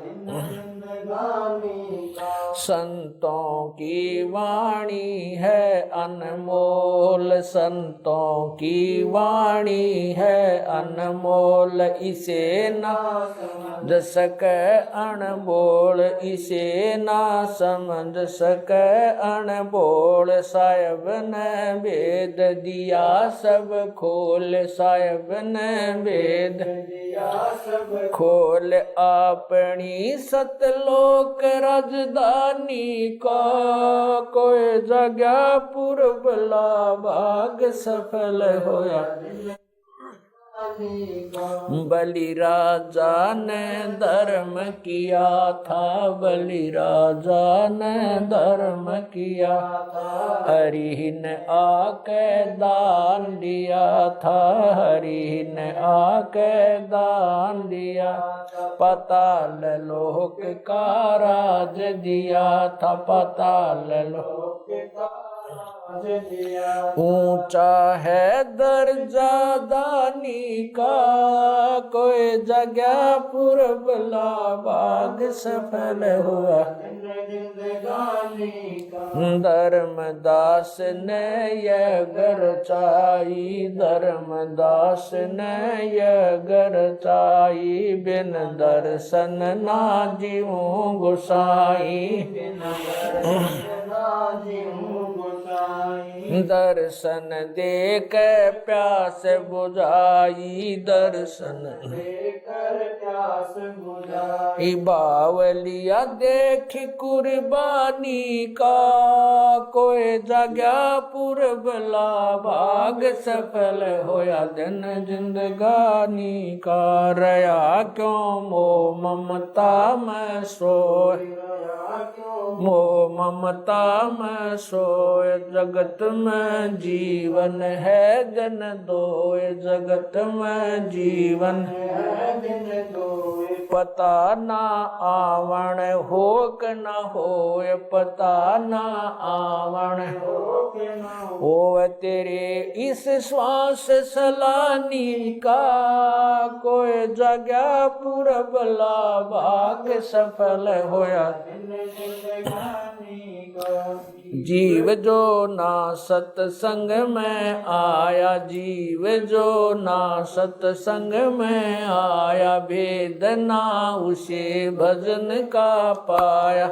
संतों की वाणी है अनमोल, संतों की वाणी है अनमोल, इसे ना समझ सके अनबोल, इसे ना समझ सके अनबोल। साहिब ने भेद दिया सब खोल, साहिब ने भेद दिया सब खोल, अपनी सतलोक राजधानी का, कोई जगह पूर्वला भाग, सफल होया। बलि राजा ने धर्म किया था, बलि राजा ने धर्म किया था, हरि ने आके दान दिया था, हरि ने आके दान दिया। पाताल लोक का राज दिया था, पाताल लोक का ऊंचा है दर्जा दानी का, कोई जगह पूर्वला भाग, सफल हुआ धर्मदास ने यह गरचाई, धर्मदास ने यह गरचाई, बिन दर्शन ना जीऊं गोसाई, बिन दर्शन ना जीऊं गोसाई। दर्शन देख प्यास बुझाई, दर्शन देकर प्यास बुझाई। बावलिया देख कुर्बानी का, कोई जगह पुरबला भाग सफल होया दिन जिंदगानी का। रया क्यों मोह ममता में सोए, मोह ममता में सोए। जगत में जीवन है जन दोए, जगत में जीवन है जन दोए। पता ना आवण हो क न होए, पता ना आवण हो क न होए। तेरे इस श्वास सलानी का, कोई जगह पुरबला भाग सफल होया। जीव जो ना सत्संग में आया, जीव जो ना सत्संग में आया। भेद ना उसे भजन का पाया,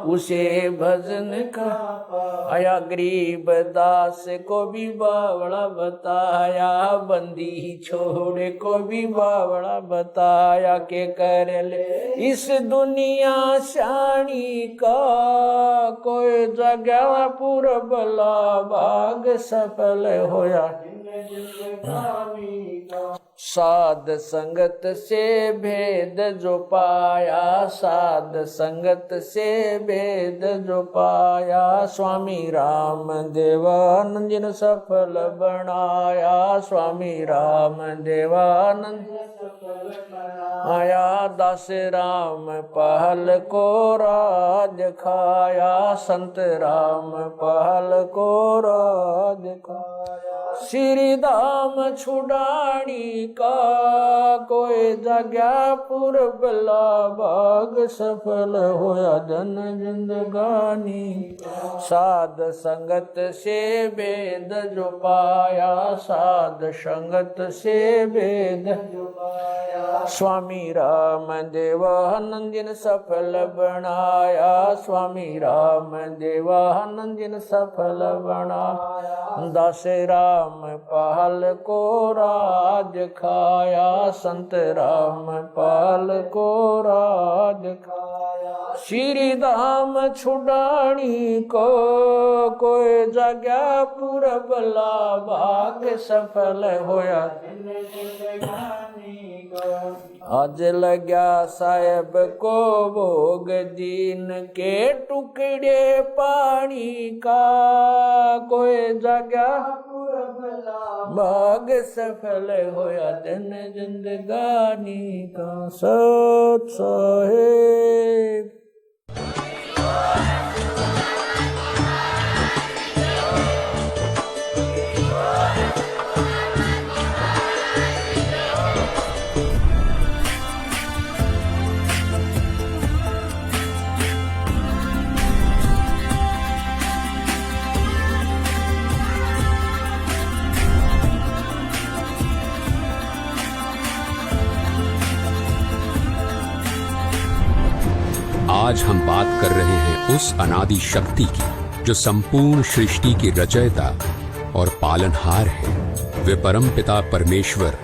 उसे भजन का पाया। गरीब दास को भी बावड़ा बताया, बंदी छोड़े को भी बावड़ा बताया। के कर ले इस दुनिया शानी का, कोई जगह पुरबला भाग सफल होया। साध संगत से भेद जो पाया, साध संगत से भेद जो पाया। स्वामी राम देवानंद जिन सफल बनाया, स्वामी राम देवानंद आया। दास राम पहल को राज खाया, संत राम पहल को राज खाया। श्री धाम छुड़ानी का, कोई जगह पुरबला भाग सफल होया जन जिंदगानी। साध संगत से भेद जो पाया, साध संगत से भेद जो पाया। स्वामी राम देवानंद जिन सफल बनाया, स्वामी राम देवानंद जिन सफल बनाया। दास राम पहल को राज खाया, संत राम पहल को राज खाया। श्री धाम छुड़ानी को, कोई जगह पुरबला भाग सफल होया। आज लग्या साहेब को भोग दीन के टुकड़े पानी का, कोई जगह भाग सफल होया दिन जिंदगानी का। सत साहेब। आज हम बात कर रहे हैं उस अनादि शक्ति की जो संपूर्ण सृष्टि की रचयिता और पालनहार है। वे परम पिता परमेश्वर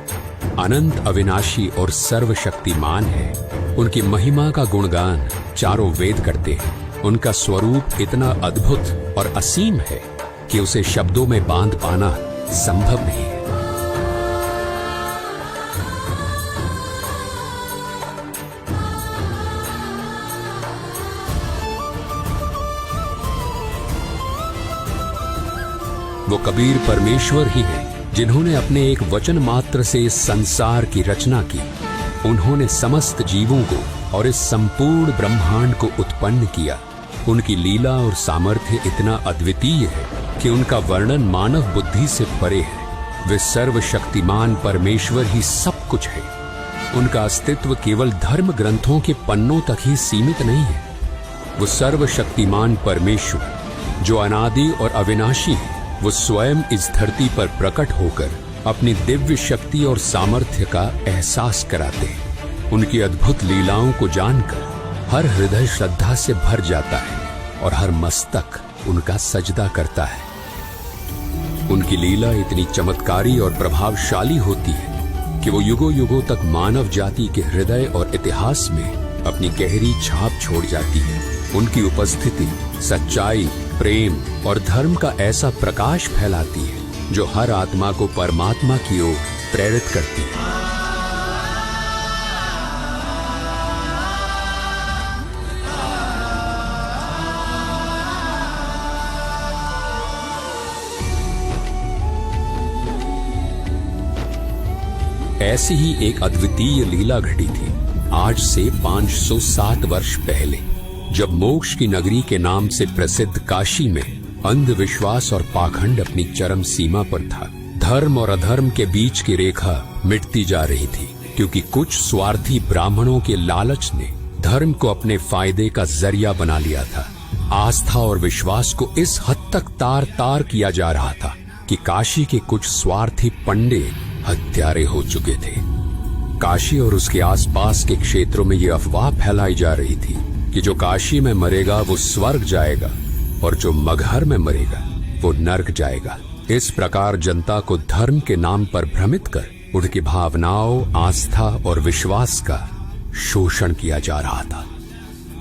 अनंत अविनाशी और सर्वशक्तिमान है। उनकी महिमा का गुणगान चारों वेद करते हैं। उनका स्वरूप इतना अद्भुत और असीम है कि उसे शब्दों में बांध पाना संभव नहीं है। वो कबीर परमेश्वर ही है जिन्होंने अपने एक वचन मात्र से इस संसार की रचना की। उन्होंने समस्त जीवों को और इस संपूर्ण ब्रह्मांड को उत्पन्न किया। उनकी लीला और सामर्थ्य इतना अद्वितीय है कि उनका वर्णन मानव बुद्धि से परे है। वे सर्वशक्तिमान परमेश्वर ही सब कुछ है। उनका अस्तित्व केवल धर्म ग्रंथों के पन्नों तक ही सीमित नहीं है। वो सर्वशक्तिमान परमेश्वर जो अनादि और अविनाशी है, वो स्वयं इस धरती पर प्रकट होकर अपनी दिव्य शक्ति और सामर्थ्य का एहसास कराते हैं। उनकी अद्भुत लीलाओं को जानकर हर हृदय श्रद्धा से भर जाता है और हर मस्तक उनका सजदा करता है। उनकी लीला इतनी चमत्कारी और प्रभावशाली होती है कि वो युगों युगों तक मानव जाति के हृदय और इतिहास में अपनी गहरी छाप छोड़ जाती है। उनकी उपस्थिति सच्चाई, प्रेम और धर्म का ऐसा प्रकाश फैलाती है जो हर आत्मा को परमात्मा की ओर प्रेरित करती है। ऐसी ही एक अद्वितीय लीला घटी थी आज से 507 वर्ष पहले, जब मोक्ष की नगरी के नाम से प्रसिद्ध काशी में अंधविश्वास और पाखंड अपनी चरम सीमा पर था। धर्म और अधर्म के बीच की रेखा मिटती जा रही थी, क्योंकि कुछ स्वार्थी ब्राह्मणों के लालच ने धर्म को अपने फायदे का जरिया बना लिया था। आस्था और विश्वास को इस हद तक तार तार किया जा रहा था कि काशी के कुछ स्वार्थी पंडित हत्यारे हो चुके थे। काशी और उसके आसपास के क्षेत्रों में यह अफवाह फैलाई जा रही थी कि जो काशी में मरेगा वो स्वर्ग जाएगा और जो मगहर में मरेगा वो नर्क जाएगा। इस प्रकार जनता को धर्म के नाम पर भ्रमित कर उनकी भावनाओं, आस्था और विश्वास का शोषण किया जा रहा था।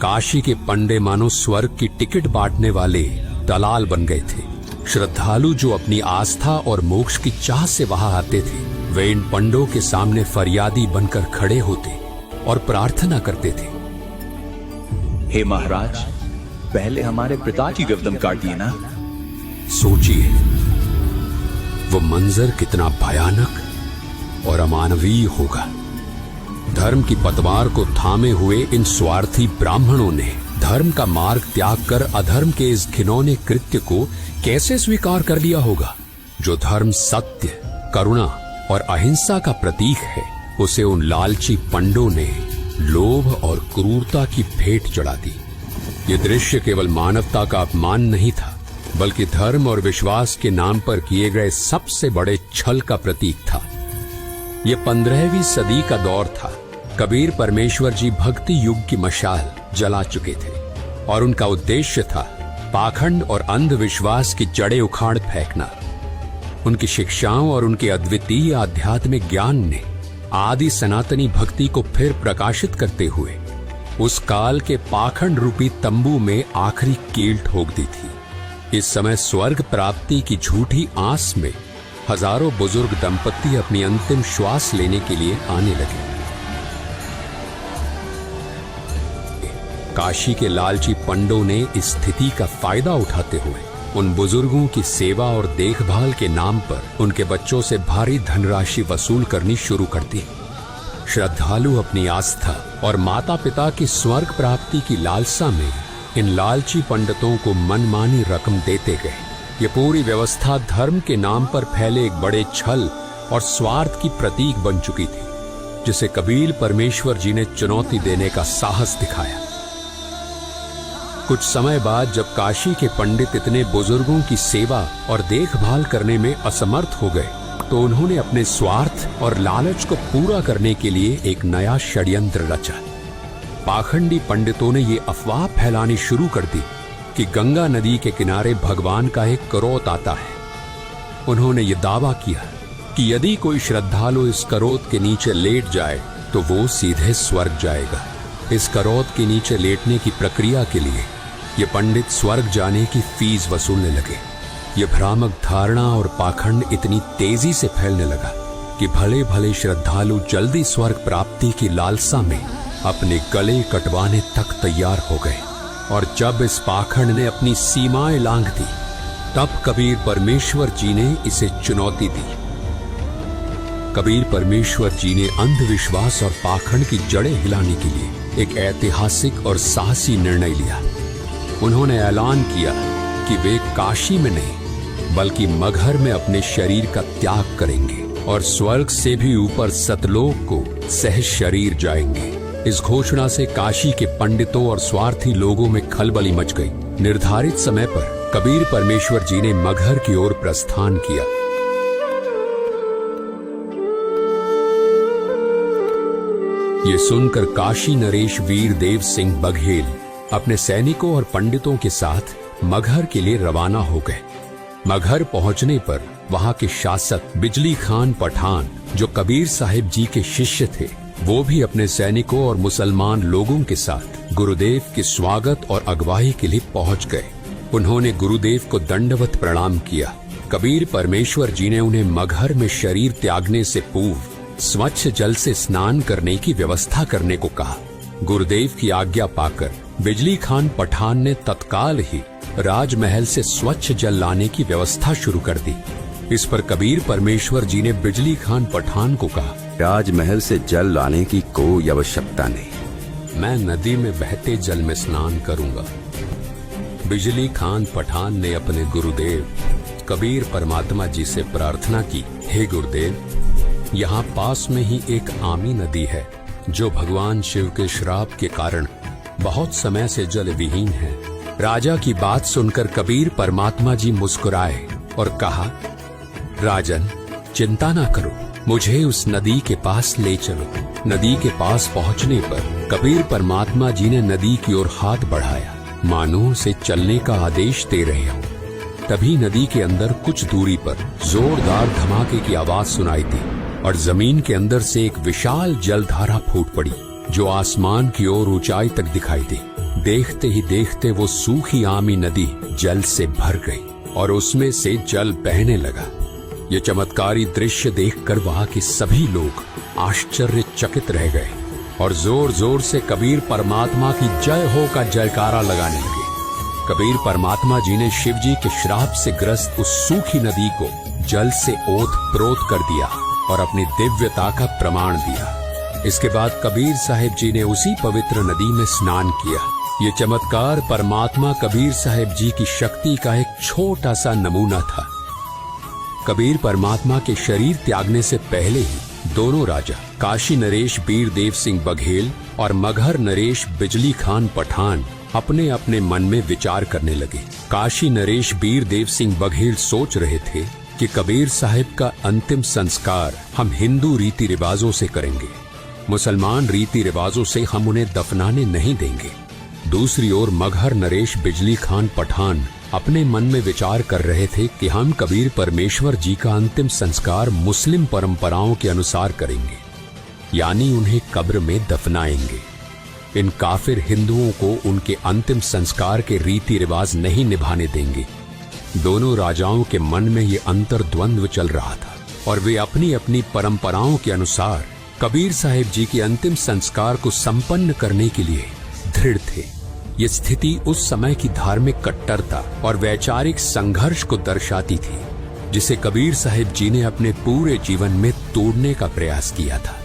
काशी के पंडे मानो स्वर्ग की टिकट बांटने वाले दलाल बन गए थे। श्रद्धालु जो अपनी आस्था और मोक्ष की चाह से वहां आते थे, वे इन पंडों के सामने फरियादी बनकर खड़े होते और प्रार्थना करते थे, हे महाराज, पहले हमारे पिता की गर्दन काट दिए ना। सोचिए वो मंजर कितना भयानक और अमानवीय होगा। धर्म की पतवार को थामे हुए इन स्वार्थी ब्राह्मणों ने धर्म का मार्ग त्याग कर अधर्म के इस घिनौने कृत्य को कैसे स्वीकार कर लिया होगा। जो धर्म सत्य, करुणा और अहिंसा का प्रतीक है, उसे उन लालची पंडों ने लोभ और क्रूरता की भेंट चढ़ा दी। ये दृश्य केवल मानवता का अपमान नहीं था, बल्कि धर्म और विश्वास के नाम पर किए गए सबसे बड़े छल का प्रतीक था। यह 15वीं सदी का दौर था। कबीर परमेश्वर जी भक्ति युग की मशाल जला चुके थे और उनका उद्देश्य था पाखंड और अंधविश्वास की जड़ें उखाड़ फेंकना। उनकी शिक्षाओं और उनके अद्वितीय आध्यात्मिक ज्ञान ने आदि सनातनी भक्ति को फिर प्रकाशित करते हुए उस काल के पाखंड रूपी तंबू में आखिरी कील ठोक दी थी। इस समय स्वर्ग प्राप्ति की झूठी आस में हजारों बुजुर्ग दंपति अपनी अंतिम श्वास लेने के लिए आने लगे। काशी के लालची पंडों ने इस स्थिति का फायदा उठाते हुए उन बुजुर्गों की सेवा और देखभाल के नाम पर उनके बच्चों से भारी धनराशि वसूल करनी शुरू कर दी। श्रद्धालु अपनी आस्था और माता पिता की स्वर्ग प्राप्ति की लालसा में इन लालची पंडितों को मनमानी रकम देते गए। ये पूरी व्यवस्था धर्म के नाम पर फैले एक बड़े छल और स्वार्थ की प्रतीक बन चुकी थी, जिसे कबीर परमेश्वर जी ने चुनौती देने का साहस दिखाया। कुछ समय बाद जब काशी के पंडित इतने बुजुर्गों की सेवा और देखभाल करने में असमर्थ हो गए, तो उन्होंने अपने स्वार्थ और लालच को पूरा करने के लिए एक नया षड्यंत्र रचा। पाखंडी पंडितों ने ये अफवाह फैलानी शुरू कर दी कि गंगा नदी के किनारे भगवान का एक करोत आता है। उन्होंने ये दावा किया कि यदि कोई श्रद्धालु इस करोत के नीचे लेट जाए तो वो सीधे स्वर्ग जाएगा। इस करोत के नीचे लेटने की प्रक्रिया के लिए ये पंडित स्वर्ग जाने की फीस वसूलने लगे। ये भ्रामक धारणा और पाखंड इतनी तेजी से फैलने लगा कि भले भले श्रद्धालु जल्दी स्वर्ग प्राप्ति की लालसा में अपने गले कटवाने तक तैयार हो गए। और जब इस पाखंड ने अपनी सीमाएं लांघ दी, तब कबीर परमेश्वर जी ने इसे चुनौती दी। कबीर परमेश्वर जी ने अंधविश्वास और पाखंड की जड़ें हिलाने के लिए एक ऐतिहासिक और साहसी निर्णय लिया। उन्होंने ऐलान किया कि वे काशी में नहीं बल्कि मगहर में अपने शरीर का त्याग करेंगे और स्वर्ग से भी ऊपर सतलोक को सह शरीर जाएंगे। इस घोषणा से काशी के पंडितों और स्वार्थी लोगों में खलबली मच गई। निर्धारित समय पर कबीर परमेश्वर जी ने मगहर की ओर प्रस्थान किया। ये सुनकर काशी नरेश वीर देव सिंह बघेल अपने सैनिकों और पंडितों के साथ मगहर के लिए रवाना हो गए। मगहर पहुंचने पर वहां के शासक बिजली खान पठान, जो कबीर साहिब जी के शिष्य थे, वो भी अपने सैनिकों और मुसलमान लोगों के साथ गुरुदेव के स्वागत और अगवाई के लिए पहुंच गए। उन्होंने गुरुदेव को दंडवत प्रणाम किया। कबीर परमेश्वर जी ने उन्हें मगहर में शरीर त्यागने से पूर्व स्वच्छ जल से स्नान करने की व्यवस्था करने को कहा। गुरुदेव की आज्ञा पाकर बिजली खान पठान ने तत्काल ही राजमहल से स्वच्छ जल लाने की व्यवस्था शुरू कर दी। इस पर कबीर परमेश्वर जी ने बिजली खान पठान को कहा, राजमहल से जल लाने की कोई आवश्यकता नहीं, मैं नदी में बहते जल में स्नान करूंगा। बिजली खान पठान ने अपने गुरुदेव कबीर परमात्मा जी से प्रार्थना की, हे गुरुदेव, यहाँ पास में ही एक आमी नदी है जो भगवान शिव के श्राप के कारण बहुत समय से जल विहीन है। राजा की बात सुनकर कबीर परमात्मा जी मुस्कुराए और कहा, राजन, चिंता ना करो, मुझे उस नदी के पास ले चलो। नदी के पास पहुंचने पर कबीर परमात्मा जी ने नदी की ओर हाथ बढ़ाया, मानो उसे चलने का आदेश दे रहे हो। तभी नदी के अंदर कुछ दूरी पर जोरदार धमाके की आवाज सुनाई दी और जमीन के अंदर से एक विशाल जलधारा फूट पड़ी, जो आसमान की ओर ऊंचाई तक दिखाई दी। देखते ही देखते वो सूखी आमी नदी जल से भर गई और उसमें से जल बहने लगा। ये चमत्कारी दृश्य देखकर वहां के सभी लोग आश्चर्यचकित रह गए और जोर जोर से कबीर परमात्मा की जय हो का जयकारा लगाने लगे। कबीर परमात्मा जी ने शिव जी के श्राप से ग्रस्त उस सूखी नदी को जल से ओत प्रोत कर दिया और अपनी दिव्यता का प्रमाण दिया। इसके बाद कबीर साहिब जी ने उसी पवित्र नदी में स्नान किया। ये चमत्कार परमात्मा कबीर साहिब जी की शक्ति का एक छोटा सा नमूना था। कबीर परमात्मा के शरीर त्यागने से पहले ही दोनों राजा काशी नरेश बीर देव सिंह बघेल और मगहर नरेश बिजली खान पठान अपने अपने मन में विचार करने लगे। काशी नरेश बीर देव सिंह बघेल सोच रहे थे कि कबीर साहिब का अंतिम संस्कार हम हिंदू रीति रिवाजों से करेंगे, मुसलमान रीति रिवाजों से हम उन्हें दफनाने नहीं देंगे। दूसरी ओर मगहर नरेश बिजली खान पठान अपने मन में विचार कर रहे थे कि हम कबीर परमेश्वर जी का अंतिम संस्कार मुस्लिम परंपराओं के अनुसार करेंगे, यानी उन्हें कब्र में दफनाएंगे। इन काफिर हिंदुओं को उनके अंतिम संस्कार के रीति रिवाज नहीं निभाने देंगे। दोनों राजाओं के मन में ये अंतर्द्वंद्व चल रहा था और वे अपनी अपनी परंपराओं के अनुसार कबीर साहिब जी के अंतिम संस्कार को संपन्न करने के लिए दृढ़ थे। ये स्थिति उस समय की धार्मिक कट्टरता और वैचारिक संघर्ष को दर्शाती थी, जिसे कबीर साहिब जी ने अपने पूरे जीवन में तोड़ने का प्रयास किया था।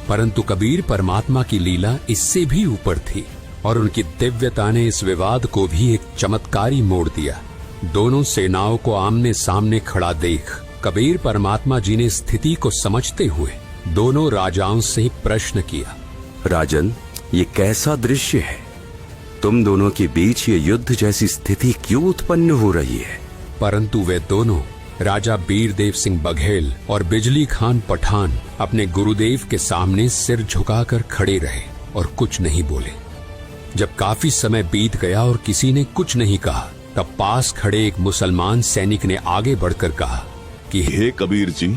परंतु कबीर परमात्मा की लीला इससे भी ऊपर थी और उनकी दिव्यता ने इस विवाद को भी एक चमत्कारी मोड़ दिया। दोनों सेनाओं को आमने सामने खड़ा देख कबीर परमात्मा जी ने स्थिति को समझते हुए दोनों राजाओं से प्रश्न किया, राजन, ये कैसा दृश्य है? तुम दोनों के बीच ये युद्ध जैसी स्थिति क्यों उत्पन्न हो रही है? परंतु वे दोनों राजा बीर देव सिंह बघेल और बिजली खान पठान अपने गुरुदेव के सामने सिर झुकाकर खड़े रहे और कुछ नहीं बोले। जब काफी समय बीत गया और किसी ने कुछ नहीं कहा, तब पास खड़े एक मुसलमान सैनिक ने आगे बढ़कर कहा कि हे कबीर जी,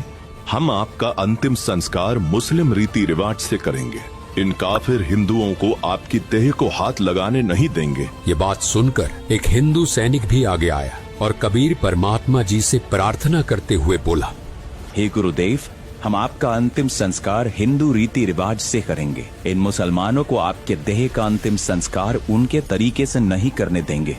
हम आपका अंतिम संस्कार मुस्लिम रीति रिवाज से करेंगे। इन काफिर हिंदुओं को आपकी देह को हाथ लगाने नहीं देंगे। ये बात सुनकर एक हिंदू सैनिक भी आगे आया और कबीर परमात्मा जी से प्रार्थना करते हुए बोला, हे गुरुदेव, हम आपका अंतिम संस्कार हिंदू रीति रिवाज से करेंगे। इन मुसलमानों को आपके देह का अंतिम संस्कार उनके तरीके से नहीं करने देंगे।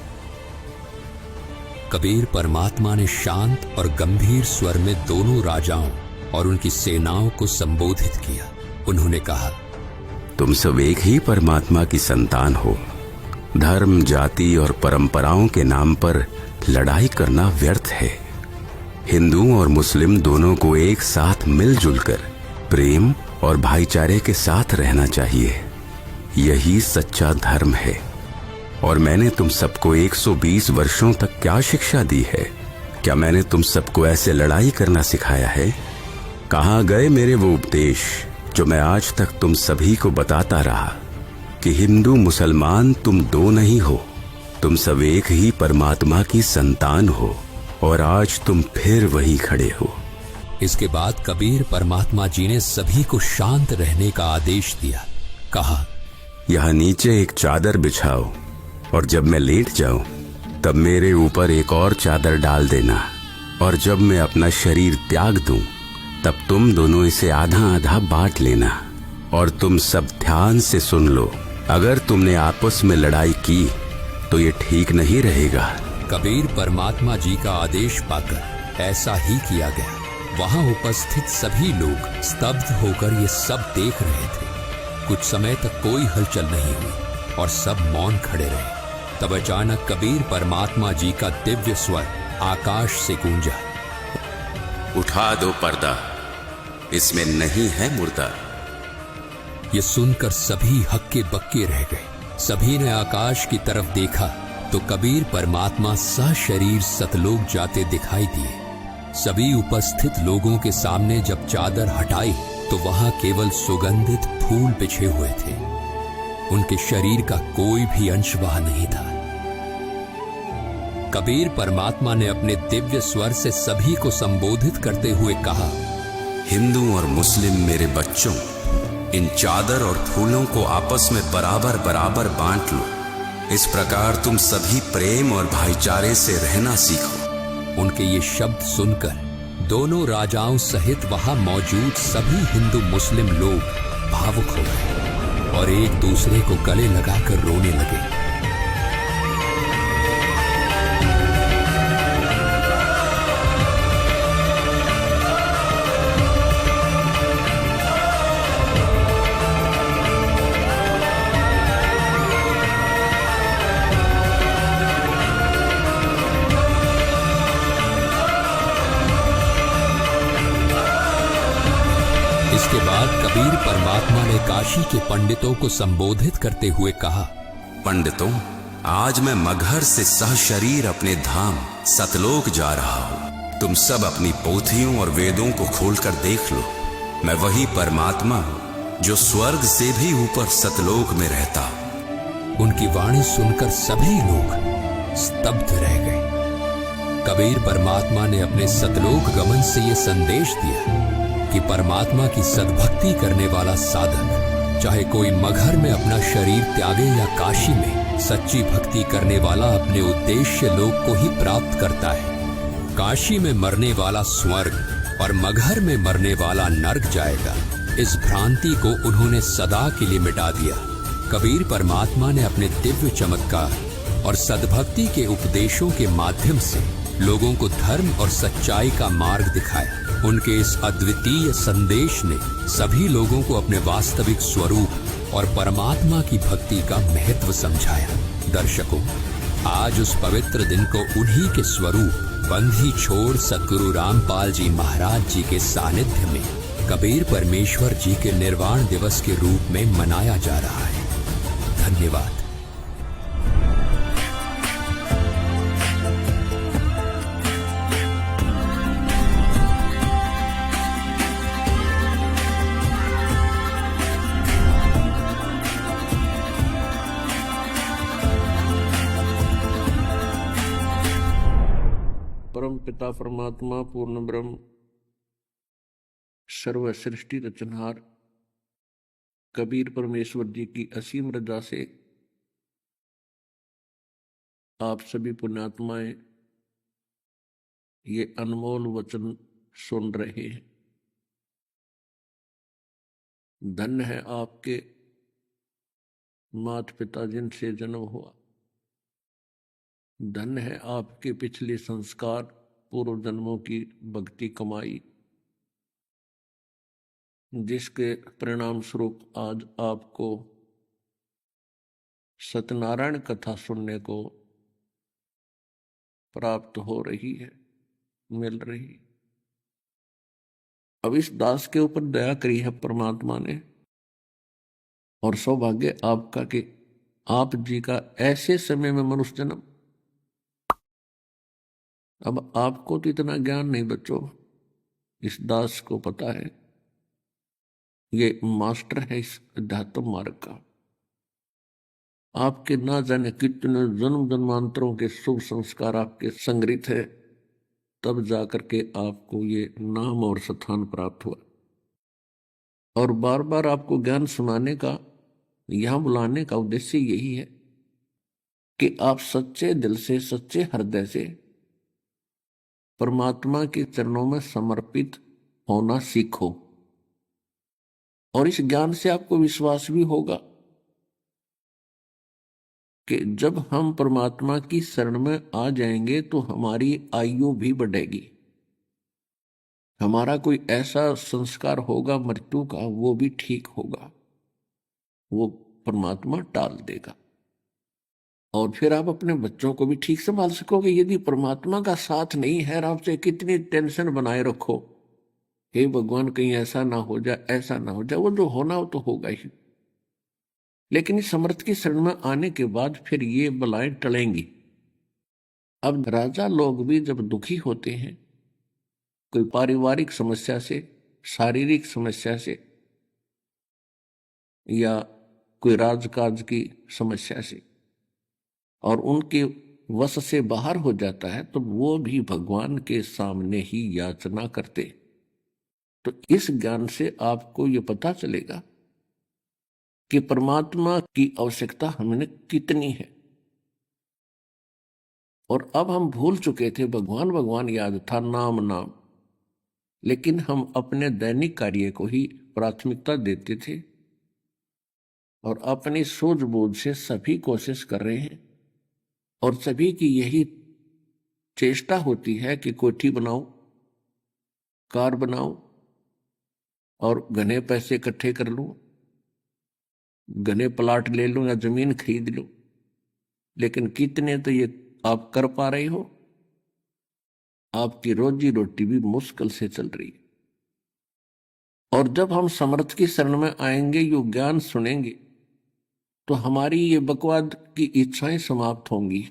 कबीर परमात्मा ने शांत और गंभीर स्वर में दोनों राजाओं और उनकी सेनाओं को संबोधित किया। उन्होंने कहा, तुम सब एक ही परमात्मा की संतान हो। धर्म, जाति और परंपराओं के नाम पर लड़ाई करना व्यर्थ है। हिंदू और मुस्लिम दोनों को एक साथ मिलजुल कर प्रेम और भाईचारे के साथ रहना चाहिए। यही सच्चा धर्म है। और मैंने तुम सबको 120 वर्षों तक क्या शिक्षा दी है? क्या मैंने तुम सबको ऐसे लड़ाई करना सिखाया है? कहाँ गए मेरे वो उपदेश जो मैं आज तक तुम सभी को बताता रहा कि हिंदू मुसलमान तुम दो नहीं हो, तुम सब एक ही परमात्मा की संतान हो और आज तुम फिर वही खड़े हो। इसके बाद कबीर परमात्मा जी ने सभी को शांत रहने का आदेश दिया। कहा, यहाँ नीचे एक चादर बिछाओ और जब मैं लेट जाऊं तब मेरे ऊपर एक और चादर डाल देना, और जब मैं अपना शरीर त्याग दूं तब तुम दोनों इसे आधा आधा बांट लेना। और तुम सब ध्यान से सुन लो, अगर तुमने आपस में लड़ाई की तो ये ठीक नहीं रहेगा। कबीर परमात्मा जी का आदेश पाकर ऐसा ही किया गया। वहां उपस्थित सभी लोग स्तब्ध होकर ये सब देख रहे थे। कुछ समय तक कोई हलचल नहीं हुई और सब मौन खड़े रहे। तब अचानक कबीर परमात्मा जी का दिव्य स्वर आकाश से गूंजा, उठा दो पर्दा, इसमें नहीं है मुर्दा। ये सुनकर सभी हक्के बक्के रह गए। सभी ने आकाश की तरफ देखा तो कबीर परमात्मा सशरीर सतलोक जाते दिखाई दिए। सभी उपस्थित लोगों के सामने जब चादर हटाई तो वहां केवल सुगंधित फूल बिछे हुए थे। उनके शरीर का कोई भी अंश वहां नहीं था। कबीर परमात्मा ने अपने दिव्य स्वर से सभी को संबोधित करते हुए कहा, हिंदू और मुस्लिम मेरे बच्चों, इन चादर और फूलों को आपस में बराबर बराबर बांट लो। इस प्रकार तुम सभी प्रेम और भाईचारे से रहना सीखो। उनके ये शब्द सुनकर दोनों राजाओं सहित वहां मौजूद सभी हिंदू मुस्लिम लोग भावुक हो गए और एक दूसरे को गले लगाकर रोने लगे। इसके बाद कबीर परमात्मा ने काशी के पंडितों को संबोधित करते हुए कहा, पंडितों, आज मैं मगहर से सहशरीर अपने धाम सतलोक जा रहा हूँ। तुम सब अपनी पोथियों और वेदों को खोलकर देख लो। मैं वही परमात्मा हूँ जो स्वर्ग से भी ऊपर सतलोक में रहता हूँ। उनकी वाणी सुनकर सभी लोग स्तब्ध रह गए। कबीर परमात्मा ने अपने सतलोक गमन से ये संदेश दिया कि परमात्मा की सद्भक्ति करने वाला साधक, चाहे कोई मगहर में अपना शरीर त्यागे या काशी में सच्ची भक्ति करने वाला अपने उद्देश्य लोक को ही प्राप्त करता है। काशी में मरने वाला स्वर्ग और मगहर में मरने वाला नर्क जाएगा। इस भ्रांति को उन्होंने सदा के लिए मिटा दिया। कबीर परमात्मा ने अपने दिव्य चमत्कार और सद्भक्ति के उपदेशों के माध्यम से लोगों को धर्म और सच्चाई का मार्ग दिखाया। उनके इस अद्वितीय संदेश ने सभी लोगों को अपने वास्तविक स्वरूप और परमात्मा की भक्ति का महत्व समझाया। दर्शकों, आज उस पवित्र दिन को उन्हीं के स्वरूप बंधी छोड़ सद्गुरु रामपाल जी महाराज जी के सानिध्य में कबीर परमेश्वर जी के निर्वाण दिवस के रूप में मनाया जा रहा है। धन्यवाद। परम पिता परमात्मा पूर्ण ब्रह्म सर्व सृष्टि रचनहार कबीर परमेश्वर जी की असीम रजा से आप सभी पुण्यात्माएं ये अनमोल वचन सुन रहे हैं। धन्य है आपके माता पिता जिनसे जन्म हुआ। धन्य है आपके पिछले संस्कार, पूर्व जन्मों की भक्ति कमाई, जिसके परिणाम स्वरूप आज आपको सत्यनारायण कथा सुनने को प्राप्त हो रही है, मिल रही। अब इस दास के ऊपर दया करी है परमात्मा ने, और सौभाग्य आपका कि आप जी का ऐसे समय में मनुष्य जन्म। अब आपको तो इतना ज्ञान नहीं बच्चों, इस दास को पता है ये मास्टर है इस अध्यात्म मार्ग का। आपके ना जाने कितने जन्म जन्मांतरों के शुभ संस्कार आपके संग्रहित है, तब जाकर के आपको ये नाम और स्थान प्राप्त हुआ। और बार बार आपको ज्ञान सुनाने का, यहां बुलाने का उद्देश्य यही है कि आप सच्चे दिल से, सच्चे हृदय से परमात्मा के चरणों में समर्पित होना सीखो। और इस ज्ञान से आपको विश्वास भी होगा कि जब हम परमात्मा की शरण में आ जाएंगे तो हमारी आयु भी बढ़ेगी, हमारा कोई ऐसा संस्कार होगा मृत्यु का, वो भी ठीक होगा, वो परमात्मा टाल देगा। और फिर आप अपने बच्चों को भी ठीक संभाल सकोगे। यदि परमात्मा का साथ नहीं है, आपसे कितनी टेंशन बनाए रखो, हे भगवान कहीं ऐसा ना हो जाए, ऐसा ना हो जाए, वो जो होना वो तो होगा ही। लेकिन इस समर्थ की शरण में आने के बाद फिर ये बलाएं टलेंगी। अब राजा लोग भी जब दुखी होते हैं, कोई पारिवारिक समस्या से, शारीरिक समस्या से, या कोई राजकाज की समस्या से, और उनके वश से बाहर हो जाता है, तो वो भी भगवान के सामने ही याचना करते। तो इस ज्ञान से आपको ये पता चलेगा कि परमात्मा की आवश्यकता हमें कितनी है। और अब हम भूल चुके थे, भगवान भगवान याद था, नाम नाम, लेकिन हम अपने दैनिक कार्य को ही प्राथमिकता देते थे और अपनी सूझबूझ से सभी कोशिश कर रहे हैं। और सभी की यही चेष्टा होती है कि कोठी बनाओ, कार बनाओ और घने पैसे इकट्ठे कर लूं, घने प्लाट ले लूं या जमीन खरीद लूं। लेकिन कितने तो ये आप कर पा रहे हो? आपकी रोजी रोटी भी मुश्किल से चल रही है। और जब हम समर्थ की शरण में आएंगे, यो ज्ञान सुनेंगे, तो हमारी ये बकवाद की इच्छाएं समाप्त होंगी।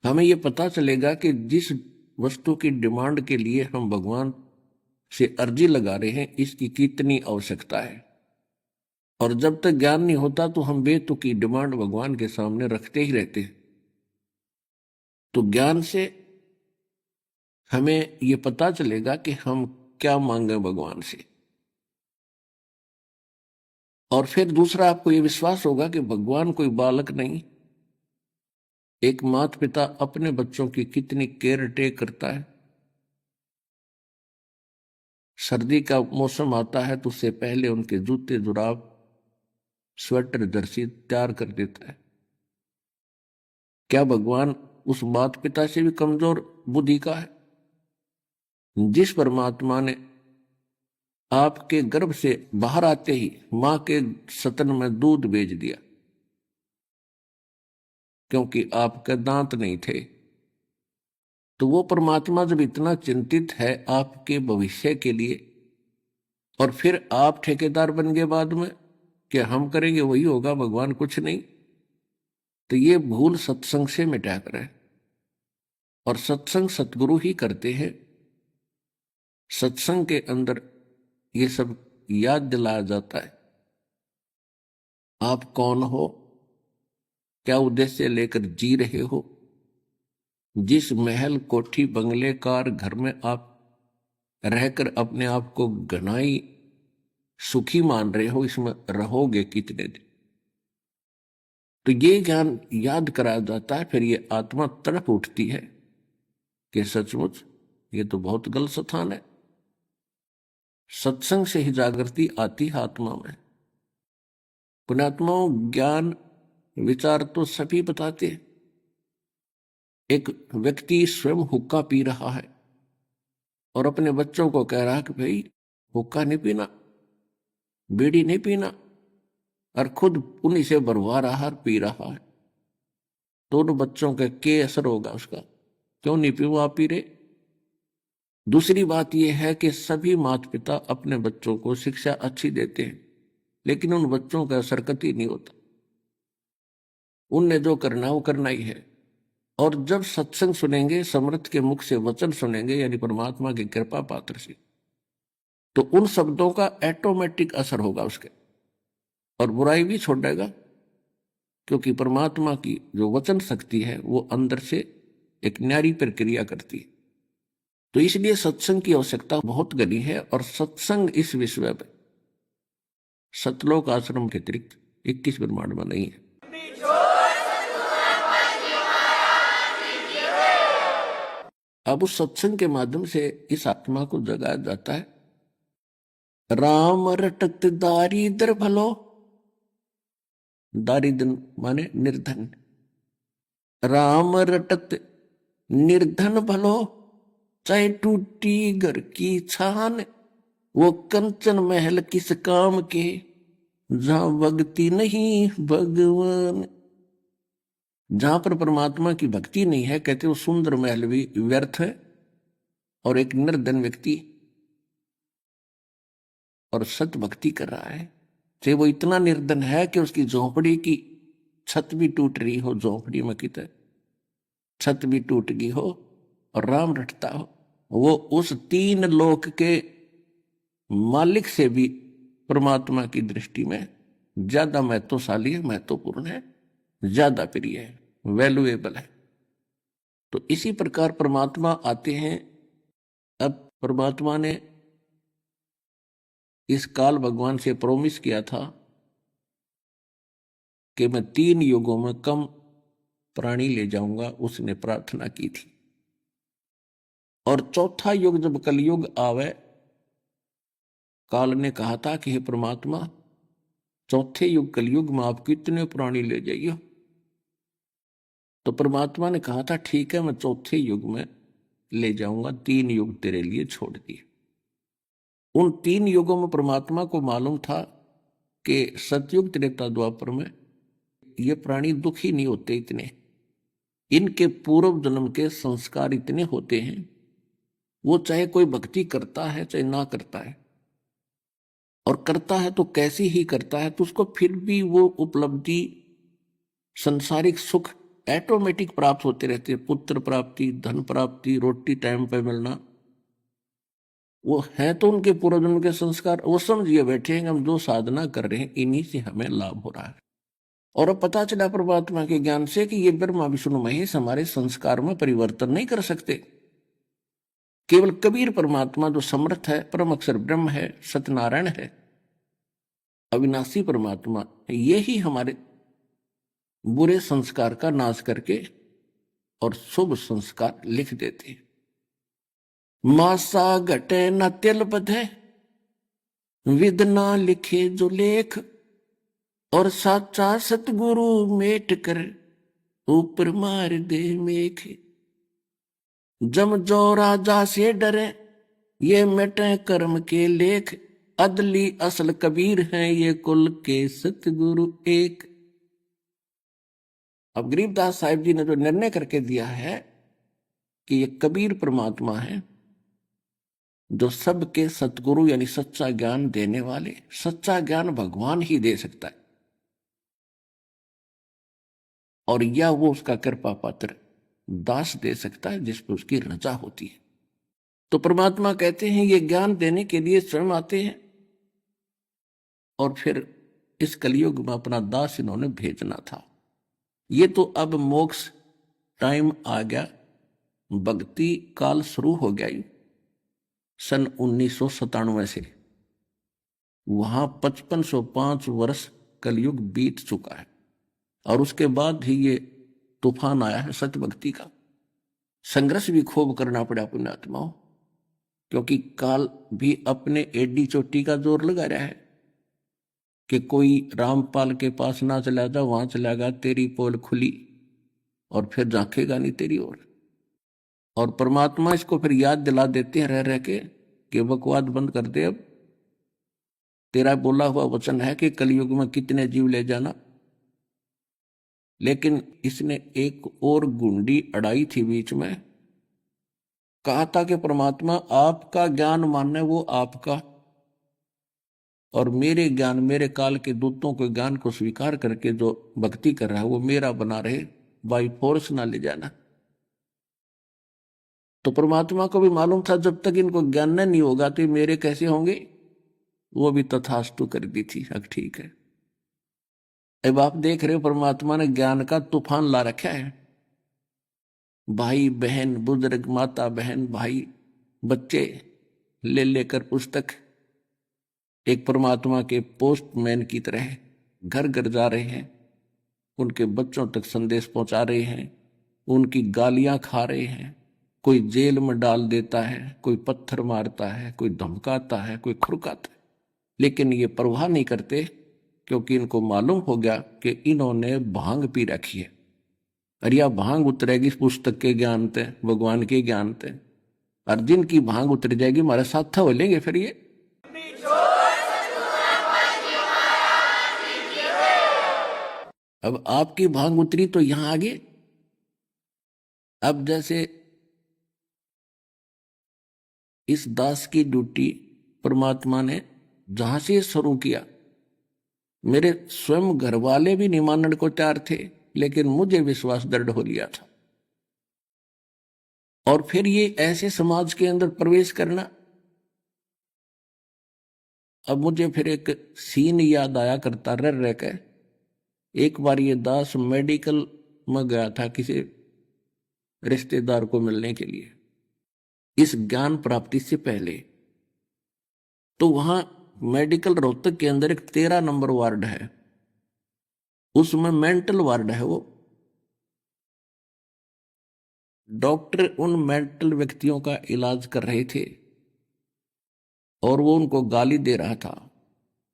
हमें ये पता चलेगा कि जिस वस्तु की डिमांड के लिए हम भगवान से अर्जी लगा रहे हैं, इसकी कितनी आवश्यकता है। और जब तक ज्ञान नहीं होता तो हम बेतुकी डिमांड भगवान के सामने रखते ही रहते हैं। तो ज्ञान से हमें ये पता चलेगा कि हम क्या मांगे भगवान से। और फिर दूसरा, आपको ये विश्वास होगा कि भगवान कोई बालक नहीं, एक माता पिता अपने बच्चों की कितनी केयर टेक करता है। सर्दी का मौसम आता है तो उससे पहले उनके जूते, जुराब, स्वेटर, जर्सी तैयार कर देता है। क्या भगवान उस माता पिता से भी कमजोर बुद्धि का है? जिस परमात्मा ने आपके गर्भ से बाहर आते ही मां के स्तन में दूध भेज दिया, क्योंकि आपके दांत नहीं थे, तो वो परमात्मा जब इतना चिंतित है आपके भविष्य के लिए, और फिर आप ठेकेदार बन गए बाद में, क्या हम करेंगे वही होगा, भगवान कुछ नहीं, तो ये भूल सत्संग से मिटा करें। और सत्संग सतगुरु ही करते हैं। सत्संग के अंदर ये सब याद दिलाया जाता है। आप कौन हो, क्या उद्देश्य लेकर जी रहे हो, जिस महल, कोठी, बंगले, कार, घर में आप रहकर अपने आप को घनाई सुखी मान रहे हो, इसमें रहोगे कितने दिन। तो ये ज्ञान याद कराया जाता है। फिर ये आत्मा तड़प उठती है कि सचमुच ये तो बहुत गलत स्थान है। सत्संग से ही जागृति आती है आत्मा में। पुण्यात्माओं, ज्ञान विचार तो सभी बताते हैं। एक व्यक्ति स्वयं हुक्का पी रहा है और अपने बच्चों को कह रहा है कि भाई हुक्का नहीं पीना, बीड़ी नहीं पीना, और खुद उन्हीं से भरवा रहा है, पी रहा है। तो उन बच्चों का क्या असर होगा उसका? क्यों नहीं पी, वो आप पी रहे। दूसरी बात यह है कि सभी माता पिता अपने बच्चों को शिक्षा अच्छी देते हैं, लेकिन उन बच्चों का असर कतई नहीं होता। उनने जो करना वो करना ही है। और जब सत्संग सुनेंगे, समर्थ के मुख से वचन सुनेंगे, यानी परमात्मा की कृपा पात्र से, तो उन शब्दों का ऑटोमेटिक असर होगा उसके, और बुराई भी छोड़ेगा। क्योंकि परमात्मा की जो वचन शक्ति है वो अंदर से एक न्यारी प्रक्रिया करती है। तो इसलिए सत्संग की आवश्यकता बहुत घनी है। और सत्संग इस विश्व में सतलोक आश्रम के अतिरिक्त 21 ब्रह्मांड में नहीं है। अब उस सत्संग के माध्यम से इस आत्मा को जगाया जाता है। राम रटत दारिद्र भलो, दारिद्र माने निर्धन, राम रटत निर्धन भलो, चाहे टूटी घर की छान, वो कंचन महल किस काम के, जहां भक्ति नहीं भगवान। जहां पर परमात्मा की भक्ति नहीं है, कहते वो सुंदर महल भी व्यर्थ है। और एक निर्धन व्यक्ति और सत भक्ति कर रहा है, चाहे वो इतना निर्धन है कि उसकी झोंपड़ी की छत भी टूट रही हो, झोंपड़ी में कित छत भी टूट गई हो और राम रटता हो, वो उस 3 लोक के मालिक से भी परमात्मा की दृष्टि में ज्यादा महत्वशाली है, महत्वपूर्ण है, ज्यादा प्रिय है, वैल्यूएबल है। तो इसी प्रकार परमात्मा आते हैं। अब परमात्मा ने इस काल भगवान से प्रॉमिस किया था कि मैं 3 युगों में कम प्राणी ले जाऊंगा, उसने प्रार्थना की थी। और चौथा युग जब कलयुग आवे, काल ने कहा था कि हे परमात्मा, चौथे युग कलयुग में आप कितने प्राणी ले जाइए। तो परमात्मा ने कहा था ठीक है, मैं चौथे युग में ले जाऊंगा, 3 युग तेरे लिए छोड़ दिए। उन 3 युगों में परमात्मा को मालूम था कि सतयुग त्रेता द्वापर में ये प्राणी दुखी नहीं होते इतने, इनके पूर्व जन्म के संस्कार इतने होते हैं, वो चाहे कोई भक्ति करता है चाहे ना करता है, और करता है तो कैसी ही करता है, तो उसको फिर भी वो उपलब्धि संसारिक सुख ऑटोमेटिक प्राप्त होते रहते हैं। पुत्र प्राप्ति, धन प्राप्ति, रोटी टाइम पे मिलना, वो है तो उनके पूर्व जन्म के संस्कार। वो समझिए बैठे हैं हम जो साधना कर रहे हैं इन्हीं से हमें लाभ हो रहा है। और अब पता चला परमात्मा के ज्ञान से कि ये ब्रह्मा विष्णु महेश हमारे संस्कार में परिवर्तन नहीं कर सकते। केवल कबीर परमात्मा जो समर्थ है, परम अक्षर ब्रह्म है, सत्यनारायण है, अविनाशी परमात्मा, यही हमारे बुरे संस्कार का नाश करके और शुभ संस्कार लिख देते हैं। मासा घटे न तिल बधे, विद ना लिखे जो लेख, और साचा सतगुरु मेट कर ऊपर मार दे मेख। जम जो राजा से डरे ये मिटे कर्म के लेख, अदली असल कबीर हैं ये कुल के सतगुरु एक। अब गरीबदास साहिब जी ने जो निर्णय करके दिया है कि ये कबीर परमात्मा है जो सबके सतगुरु यानी सच्चा ज्ञान देने वाले। सच्चा ज्ञान भगवान ही दे सकता है, और या वो उसका कृपा पात्र दास दे सकता है जिस पर उसकी रजा होती है। तो परमात्मा कहते हैं ये ज्ञान देने के लिए स्वयं आते हैं, और फिर इस कलयुग में अपना दास इन्होंने भेजना था। ये तो अब मोक्ष टाइम आ गया, भक्ति काल शुरू हो गया। सन 1997 से वहां 5505 वर्ष कलयुग बीत चुका है, और उसके बाद ही ये तूफान आया है सत्य भक्ति का। संघर्ष भी खूब करना पड़ा पुण्यात्माओं, क्योंकि काल भी अपने एडी चोटी का जोर लगा रहा है कि कोई रामपाल के पास ना चला जा, वहां चला गया तेरी पोल खुली, और फिर झांकेगा नहीं तेरी ओर। और परमात्मा इसको फिर याद दिला देते हैं रह रह के कि बकवाद बंद कर दे, अब तेरा बोला हुआ वचन है कि कलयुग में कितने जीव ले जाना। लेकिन इसने एक और गुंडी अड़ाई थी बीच में, कहा था कि परमात्मा आपका ज्ञान मानना वो आपका, और मेरे ज्ञान, मेरे काल के दूतों के ज्ञान को स्वीकार करके जो भक्ति कर रहा है वो मेरा बना रहे, बाई फोर्स ना ले जाना। तो परमात्मा को भी मालूम था जब तक इनको ज्ञान नहीं होगा तो मेरे कैसे होंगे। वो भी तथास्तु कर दी थी, अब ठीक है। अब आप देख रहे हो परमात्मा ने ज्ञान का तूफान ला रखा है। भाई बहन, बुजुर्ग, माता बहन, भाई, बच्चे ले लेकर पुस्तक एक परमात्मा के पोस्टमैन की तरह घर घर जा रहे हैं, उनके बच्चों तक संदेश पहुंचा रहे हैं, उनकी गालियां खा रहे हैं। कोई जेल में डाल देता है, कोई पत्थर मारता है, कोई धमकाता है, कोई खुरकाता है, लेकिन ये परवाह नहीं करते, क्योंकि इनको मालूम हो गया कि इन्होंने भांग पी रखी है। अरे यह भांग उतरेगी इस पुस्तक के ज्ञान से, भगवान के ज्ञान से, और जिनकी भांग उतर जाएगी हमारे साथ हो लेंगे फिर ये। अब आपकी भांग उतरी तो यहां आगे। अब जैसे इस दास की ड्यूटी परमात्मा ने जहां से शुरू किया, मेरे स्वयं घर वाले भी नहीं मानने को तैयार थे, लेकिन मुझे विश्वास दृढ़ हो लिया था। और फिर ये ऐसे समाज के अंदर प्रवेश करना। अब मुझे फिर एक सीन याद आया करता रह के। एक बार ये दास मेडिकल में गया था किसी रिश्तेदार को मिलने के लिए, इस ज्ञान प्राप्ति से पहले। तो वहां मेडिकल रोहतक के अंदर एक 13 नंबर वार्ड है, उसमें मेंटल वार्ड है। वो डॉक्टर उन मेंटल व्यक्तियों का इलाज कर रहे थे और वो उनको गाली दे रहा था,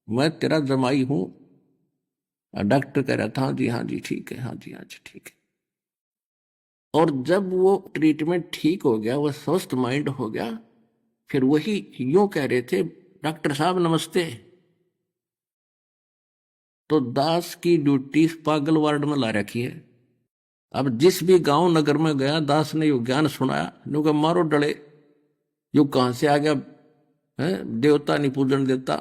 मैं तेरा जमाई हूं। डॉक्टर कह रहा था हाँ जी ठीक है, हाँ जी ठीक है। और जब वो ट्रीटमेंट ठीक हो गया, वो स्वस्थ माइंड हो गया, फिर वही यूं कह रहे थे, डॉक्टर साहब नमस्ते। तो दास की ड्यूटी पागल वार्ड में ला रखी है। अब जिस भी गांव नगर में गया, दास ने यो ज्ञान सुनाया, नुका मारो डले, यो कहां से आ गया है, देवता नहीं पूजन देता,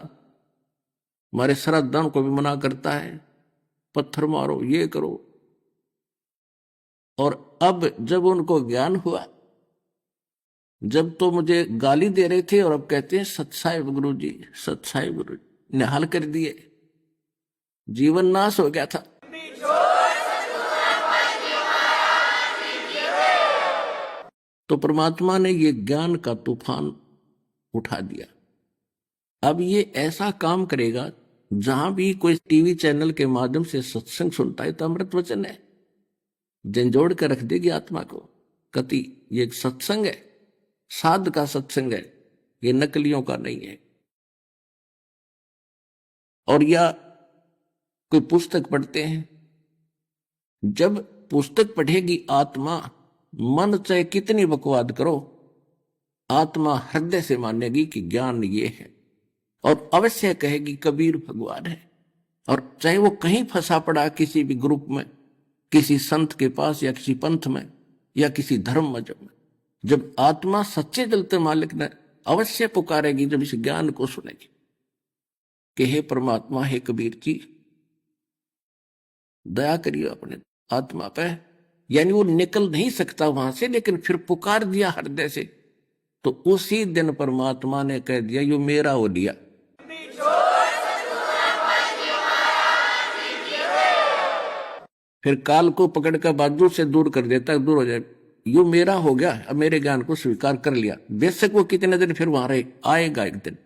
हमारे श्राद्धान को भी मना करता है, पत्थर मारो, ये करो। और अब जब उनको ज्ञान हुआ, जब तो मुझे गाली दे रहे थे और अब कहते हैं सत्साहिब गुरु जी, सत्साहिब गुरु जी, निहाल कर दिए, जीवन नाश हो गया था। तो परमात्मा ने ये ज्ञान का तूफान उठा दिया। अब ये ऐसा काम करेगा, जहां भी कोई टीवी चैनल के माध्यम से सत्संग सुनता है तो अमृत वचन है, झंझोड़ कर रख देगी आत्मा को। कति ये एक सत्संग है, साध का सत्संग है, ये नकलियों का नहीं है। और या कोई पुस्तक पढ़ते हैं, जब पुस्तक पढ़ेगी आत्मा, मन चाहे कितनी बकवाद करो, आत्मा हृदय से मानेगी कि ज्ञान ये है, और अवश्य कहेगी कबीर भगवान है। और चाहे वो कहीं फंसा पड़ा किसी भी ग्रुप में, किसी संत के पास, या किसी पंथ में, या किसी धर्म मजहब में, जब आत्मा सच्चे दिल मालिक ने अवश्य पुकारेगी, जब इस ज्ञान को सुनेगी कि हे परमात्मा, हे कबीर जी, दया करिए अपने आत्मा पे। यानी वो निकल नहीं सकता वहां से, लेकिन फिर पुकार दिया हृदय से, तो उसी दिन परमात्मा ने कह दिया यो मेरा हो लिया। फिर काल को पकड़ कर बाजू से दूर कर देता, दूर हो जाए, यो मेरा हो गया, अब मेरे ज्ञान को स्वीकार कर लिया। बेशक वो कितने दिन फिर वहां रहे, आएगा एक दिन,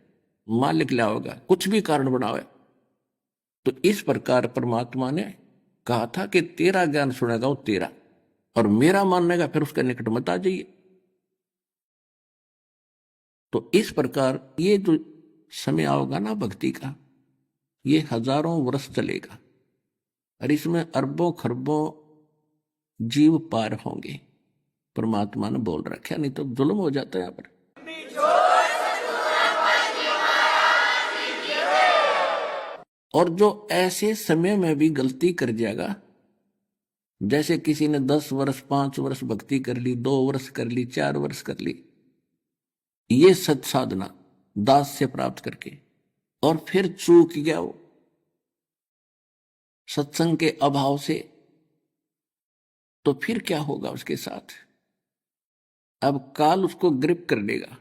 मालिक लिया होगा, कुछ भी कारण बनावे। तो इस प्रकार परमात्मा ने कहा था कि तेरा ज्ञान सुनेगा वो तेरा, और मेरा मानने का फिर उसके निकट मत आ जाइए। तो इस प्रकार ये जो समय आओगा ना भक्ति का, ये हजारों वर्ष चलेगा, और इसमें अरबों खरबों जीव पार होंगे। परमात्मा ने बोल रखा, नहीं तो जुल्म हो जाता है यहाँ पर। और जो ऐसे समय में भी गलती कर जाएगा, जैसे किसी ने 10 वर्ष 5 वर्ष भक्ति कर ली, 2 वर्ष कर ली, 4 वर्ष कर ली, ये सत साधना दास से प्राप्त करके, और फिर चूक गया वो सत्संग के अभाव से, तो फिर क्या होगा उसके साथ? अब काल उसको ग्रिप कर लेगा,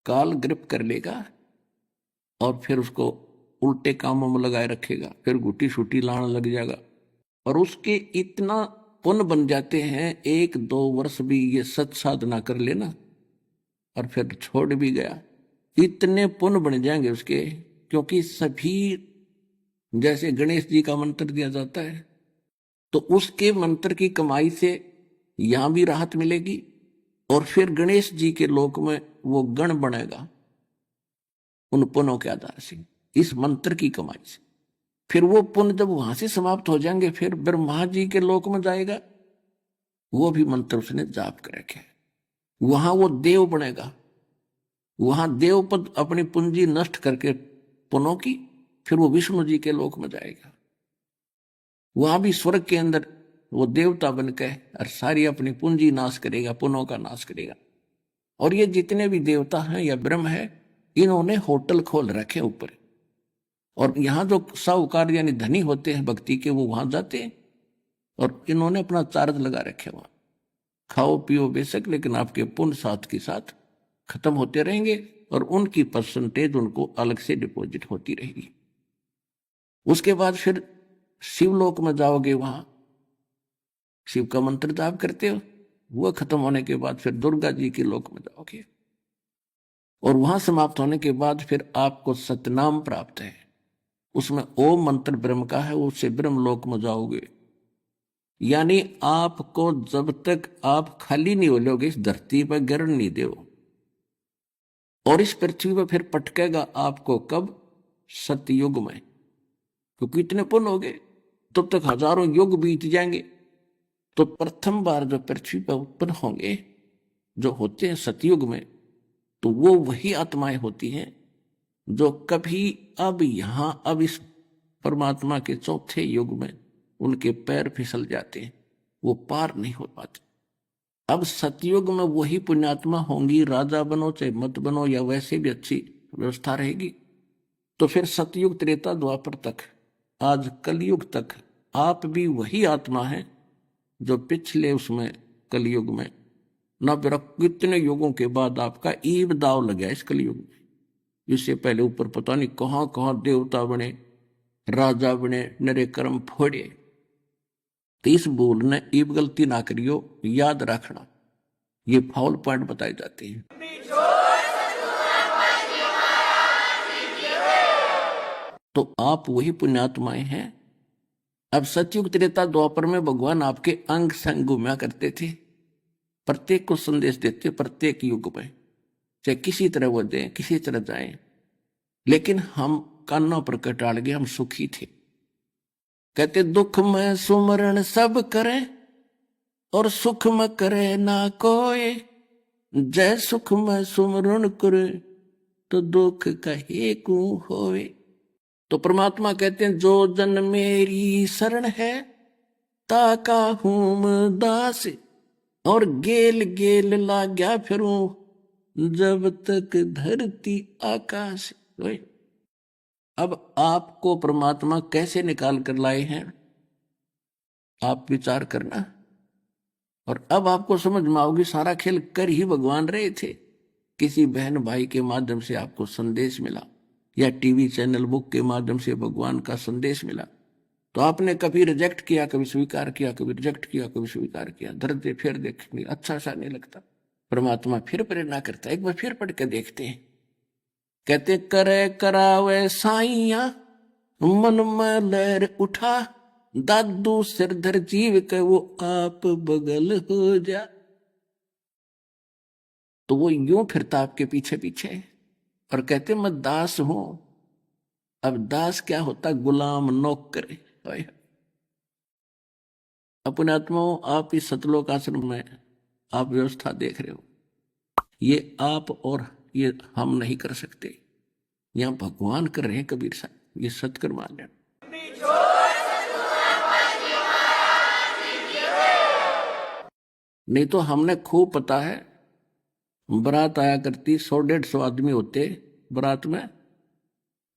काल ग्रिप कर लेगा, और फिर उसको उल्टे कामों में लगाए रखेगा, फिर गुटी शुटी लाने लग जाएगा और उसके इतना पुण्य बन जाते हैं, 1-2 वर्ष भी ये सत साधना कर लेना और फिर छोड़ भी गया, इतने पुण्य बन जाएंगे उसके। क्योंकि सभी, जैसे गणेश जी का मंत्र दिया जाता है तो उसके मंत्र की कमाई से यहां भी राहत मिलेगी और फिर गणेश जी के लोक में वो गण बनेगा उन पुण्यों के आधार से, इस मंत्र की कमाई से। फिर वो पुण्य जब वहां से समाप्त हो जाएंगे फिर ब्रह्मा जी के लोक में जाएगा, वो भी मंत्र उसने जाप कर रखे, वहां वो देव बनेगा, वहां देव पद अपनी पूंजी नष्ट करके पुण्यों की, फिर वो विष्णु जी के लोक में जाएगा, वहां भी स्वर्ग के अंदर वो देवता बनकर और सारी अपनी पूंजी नाश करेगा, पुण्यों का नाश करेगा। और ये जितने भी देवता हैं या ब्रह्म है, इन्होंने होटल खोल रखे ऊपर, और यहां जो साहूकार यानी धनी होते हैं भक्ति के, वो वहां जाते हैं और इन्होंने अपना चार्ज लगा रखे, वहां खाओ पियो बेशक, लेकिन आपके पुण्य साथ के साथ खत्म होते रहेंगे और उनकी परसेंटेज उनको अलग से डिपॉजिट होती रहेगी। उसके बाद फिर शिवलोक में जाओगे, वहां शिव का मंत्र जाप करते हो, वह खत्म होने के बाद फिर दुर्गा जी के लोक में जाओगे और वहां समाप्त होने के बाद फिर आपको सतनाम प्राप्त है, उसमें ओम मंत्र ब्रह्म का है, उससे ब्रह्म लोक में जाओगे। यानी आपको जब तक आप खाली नहीं हो लोगे इस धरती पर गिरन नहीं दो, और इस पृथ्वी पर फिर पटकेगा आपको कब? सतयुग में, क्योंकि इतने पुण्य हो गए, तब तक हजारों युग बीत जाएंगे। तो प्रथम बार जो पृथ्वी पर उत्पन्न होंगे जो होते हैं सतयुग में, तो वो वही आत्माएं होती हैं जो कभी अब यहां अब इस परमात्मा के चौथे युग में उनके पैर फिसल जाते हैं, वो पार नहीं हो पाते। अब सतयुग में वही पुण्यात्मा होंगी, राजा बनो चाहे मत बनो या वैसे भी अच्छी व्यवस्था रहेगी। तो फिर सतयुग त्रेता द्वापर तक, आज कलयुग तक आप भी वही आत्मा है जो पिछले उसमें कलयुग में न बेरा कितने युगों के बाद आपका ईब दाव लगा इस कलयुग में। इससे पहले ऊपर पता नहीं कहां कहां देवता बने, राजा बने, नरे कर्म फोड़े। तो इस भूल ने ईब गलती ना करियो, याद रखना, ये फाउल पॉइंट बताए जाते हैं। तो आप वही पुण्यात्माएं हैं। अब सतयुग त्रेता द्वापर में भगवान आपके अंग संग घूमा करते थे, प्रत्येक को संदेश देते, प्रत्येक युग में चाहे किसी तरह वो दें, किसी तरह जाएं, लेकिन हम कानों पर कटाड़ गए, हम सुखी थे। कहते दुख में सुमरण सब करे और सुख में करे ना कोई, जय सुख में सुमरण करे तो दुख कहे को होवे। तो परमात्मा कहते हैं जो जन मेरी शरण है ताका हूं दास, और गेल गेल लाग्या फिरूं जब तक धरती आकाश। अब आपको परमात्मा कैसे निकाल कर लाए हैं आप विचार करना, और अब आपको समझ में आओगी सारा खेल कर ही भगवान रहे थे। किसी बहन भाई के माध्यम से आपको संदेश मिला या टीवी चैनल बुक के माध्यम से भगवान का संदेश मिला, तो आपने कभी रिजेक्ट किया, कभी स्वीकार किया, कभी रिजेक्ट किया, कभी स्वीकार किया। दर्द फिर देखने अच्छा सा नहीं लगता, परमात्मा फिर प्रेरणा करता है, एक बार फिर पढ़ के देखते हैं। कहते करे करावे साइया मन में लहर उठा, दादू सिरधर जीव के वो आप बगल हो जा। तो वो यूं फिरता आपके पीछे पीछे और कहते मैं दास हूं। अब दास क्या होता? गुलाम, नौकर। अपने आत्माओं, आप इस सतलोक आश्रम में आप व्यवस्था देख रहे हो, ये आप और ये हम नहीं कर सकते, यहां भगवान कर रहे हैं कबीर साहब, ये सत्कर मान लेना। नहीं तो हमने खूब पता है, बारात आया करती, 100-150 आदमी होते बारात में,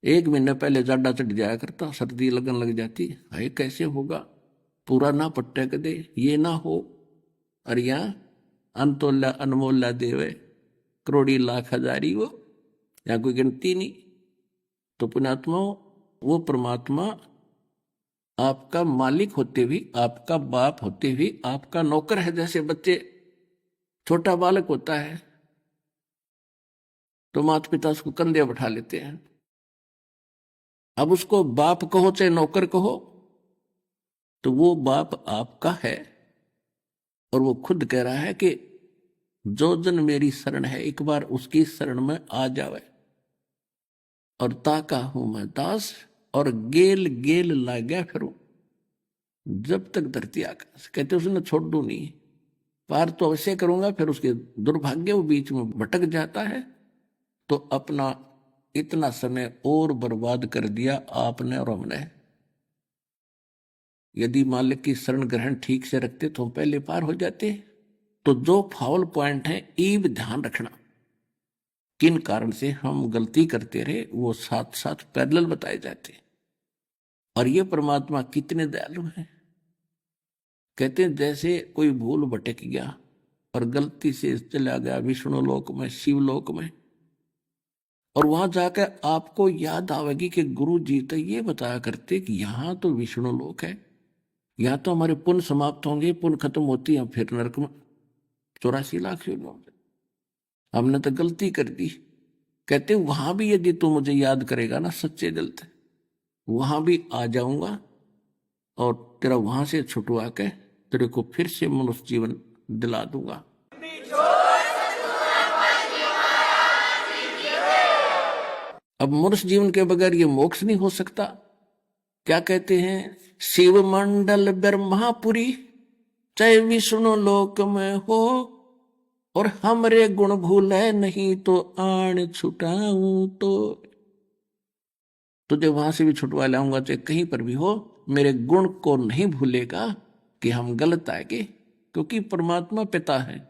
1 महीने पहले जाडा चढ़ जाया करता, सर्दी लगन लग जाती, हाय कैसे होगा, पूरा ना पट्टे कदे, ये ना हो। और यहाँ अंतोल्ला अनमोल्ला देवे, करोड़ी लाख हजारी वो, यहाँ कोई गिनती नहीं। तो पुण्यात्माओं, वो परमात्मा आपका मालिक होते हुए, आपका बाप होते हुए आपका नौकर है। जैसे बच्चे, छोटा बालक होता है तो माता पिता उसको कंधे बैठा लेते हैं। अब उसको बाप कहो चाहे नौकर कहो, तो वो बाप आपका है। और वो खुद कह रहा है कि जो जन मेरी शरण है, एक बार उसकी शरण में आ जावे। और ताका हूं मैं दास, और गेल गेल लाग्या फिरूं जब तक धरती आकाश। कहते उसने छोड़ दू नहीं, पार तो अवश्य करूंगा। फिर उसके दुर्भाग्य वो बीच में भटक जाता है, तो अपना इतना समय और बर्बाद कर दिया आपने और हमने। यदि मालिक की शरण ग्रहण ठीक से रखते तो हम पहले पार हो जाते। तो जो फाउल पॉइंट है, ईब ध्यान रखना, किन कारण से हम गलती करते रहे, वो साथ साथ पैरेलल बताए जाते। और ये परमात्मा कितने दयालु हैं। कहते हैं जैसे कोई भूल भटक गया और गलती से चला गया विष्णु लोक में, शिवलोक में, और वहां जाकर आपको याद आवेगी कि गुरु जी तो ये बताया करते कि यहां तो विष्णु लोक है, यहां तो हमारे पुण्य समाप्त होंगे, पुण्य खत्म होती है, फिर नरक में 84 लाख योनियों में हमने तो गलती कर दी। कहते वहां भी यदि तू मुझे याद करेगा ना सच्चे दिल से, वहां भी आ जाऊंगा और तेरा वहां से छुटवा के तेरे को फिर से मनुष्य जीवन दिला दूंगा। अब मनुष्य जीवन के बगैर ये मोक्ष नहीं हो सकता। क्या कहते हैं, शिव मंडल ब्रह्मापुरी चाहे विष्णु लोक में हो, और हमरे गुण भूले नहीं तो आण छुटाऊं तो। तुझे वहां से भी छुटवा लाऊंगा, चाहे कहीं पर भी हो, मेरे गुण को नहीं भूलेगा कि हम गलत आएंगे, क्योंकि परमात्मा पिता है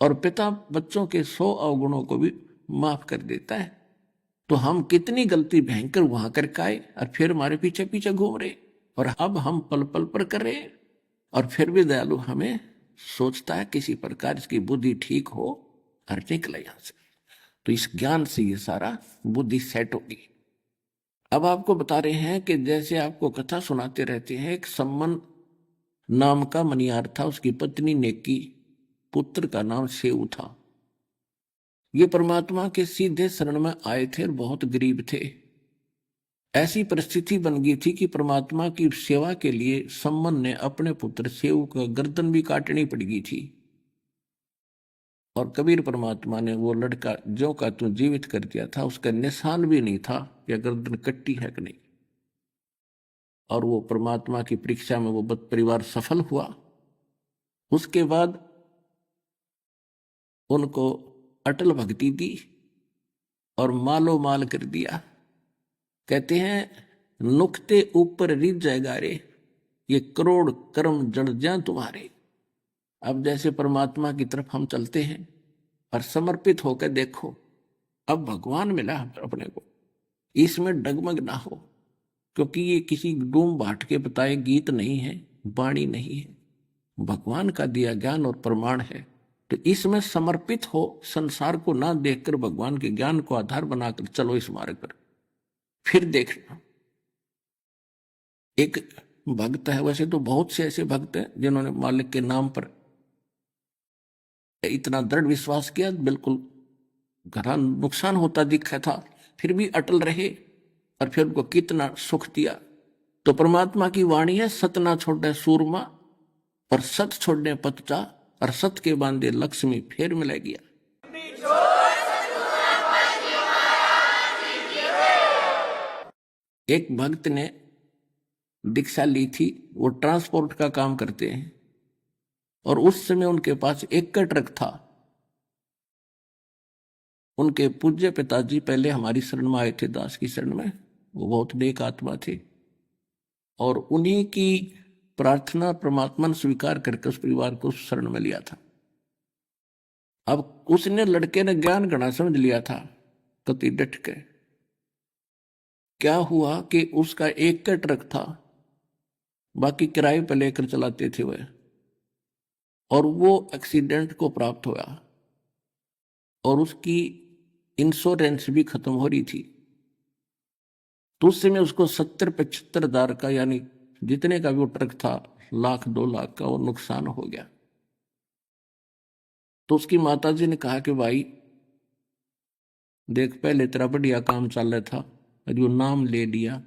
और पिता बच्चों के 100 अवगुणों को भी माफ कर देता है। तो हम कितनी गलती भयंकर वहां करके आए और फिर हमारे पीछे पीछे घूम रहे, और अब हम पल पल पर कर रहे, और फिर भी दयालु हमें सोचता है किसी प्रकार इसकी बुद्धि ठीक हो और निकले यहां से। तो इस ज्ञान से ये सारा बुद्धि सेट होगी। अब आपको बता रहे हैं कि जैसे आपको कथा सुनाते रहते हैं, एक सम्मन नाम का मनियार था, उसकी पत्नी नेकी, पुत्र का नाम सेऊ था। ये परमात्मा के सीधे शरण में आए थे और बहुत गरीब थे। ऐसी परिस्थिति बन गई थी कि परमात्मा की सेवा के लिए सम्मन ने अपने पुत्र सेऊ का गर्दन भी काटनी पड़ गई थी। और कबीर परमात्मा ने वो लड़का जो का तू जीवित कर दिया था, उसका निशान भी नहीं था कि गर्दन कट्टी है कि नहीं। और वो परमात्मा की परीक्षा में वो बद परिवार सफल हुआ। उसके बाद उनको अटल भक्ति दी और मालो माल कर दिया। कहते हैं नुक्ते ऊपर रिझ जाएगा रे, ये करोड़ कर्म जड़ जा तुम्हारे। अब जैसे परमात्मा की तरफ हम चलते हैं और समर्पित होकर देखो, अब भगवान मिला अपने को, इसमें डगमग ना हो, क्योंकि ये किसी डूम भाट के बताए गीत नहीं है, वाणी नहीं है, भगवान का दिया ज्ञान और प्रमाण है। तो इसमें समर्पित हो, संसार को ना देखकर भगवान के ज्ञान को आधार बनाकर चलो इस मार्ग पर। फिर देखना, एक भक्त है, वैसे तो बहुत से ऐसे भक्त हैं जिन्होंने मालिक के नाम पर इतना दृढ़ विश्वास किया, बिल्कुल घना नुकसान होता दिखा था, फिर भी अटल रहे और फिर उनको कितना सुख दिया। तो परमात्मा की वाणी है, सत ना छोड़े सूरमा और सत छोड़ने पतचा, और सत के बांधे लक्ष्मी फिर मिला गया। एक भक्त ने दीक्षा ली थी, वो ट्रांसपोर्ट का काम करते हैं, और उस समय उनके पास एक का ट्रक था। उनके पूज्य पिताजी पहले हमारी शरण में आए थे, दास की शरण में, वो बहुत नेक आत्मा थे, और उन्हीं की प्रार्थना परमात्मा ने स्वीकार करके उस परिवार को शरण में लिया था। अब उसने, लड़के ने ज्ञान गणा समझ लिया था, कति डट के। क्या हुआ कि उसका एक का ट्रक था, बाकी किराए पर लेकर चलाते थे वह, और वो एक्सीडेंट को प्राप्त हुआ और उसकी इंश्योरेंस भी खत्म हो रही थी। तो उस समय उसको 70-75 हज़ार का, यानी जितने का भी वो ट्रक था, 1,00,000-2,00,000 का वो नुकसान हो गया। तो उसकी माताजी ने कहा कि भाई देख, पहले तेरा बढ़िया काम चल रहा था और यो नाम ले लिया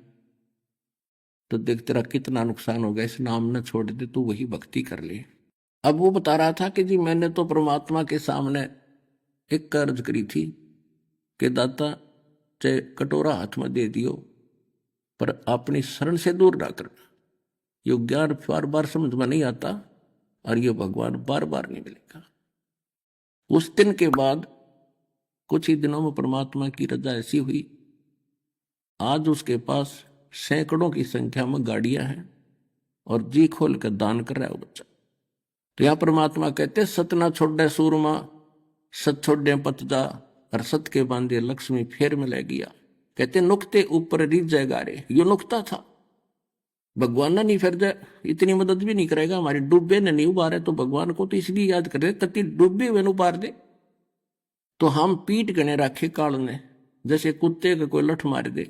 तो देख तेरा कितना नुकसान हो गया, इस नाम न छोड़ दे, तू वही भक्ति कर ले। अब वो बता रहा था कि जी मैंने तो परमात्मा के सामने एक अर्ज करी थी कि दाता चाहे कटोरा हाथ में दे दियो पर अपनी शरण से दूर ना करना। यो ज्ञान बार बार समझ में नहीं आता और ये भगवान बार बार नहीं मिलेगा। उस दिन के बाद कुछ ही दिनों में परमात्मा की रजा ऐसी हुई, आज उसके पास सैकड़ों की संख्या में गाड़ियां हैं और जी खोल कर दान कर रहा है वो बच्चा। तो यहां परमात्मा कहते सत ना छोड़े सूरमा, सत छोड़े पतजा, और सत के बांधे लक्ष्मी फेर में ले गया। कहते नुक्ते ऊपर रिज जाएगा रे, यो नुक्ता था। भगवान ना नहीं फिर जाए, इतनी मदद भी नहीं करेगा, हमारी डूबे ने नहीं उबारे तो भगवान को तो इसलिए याद कर रहे कति डूबे हुए उबार दे। तो हम पीठ गणे राखे काल ने, जैसे कुत्ते का कोई लठ मार दे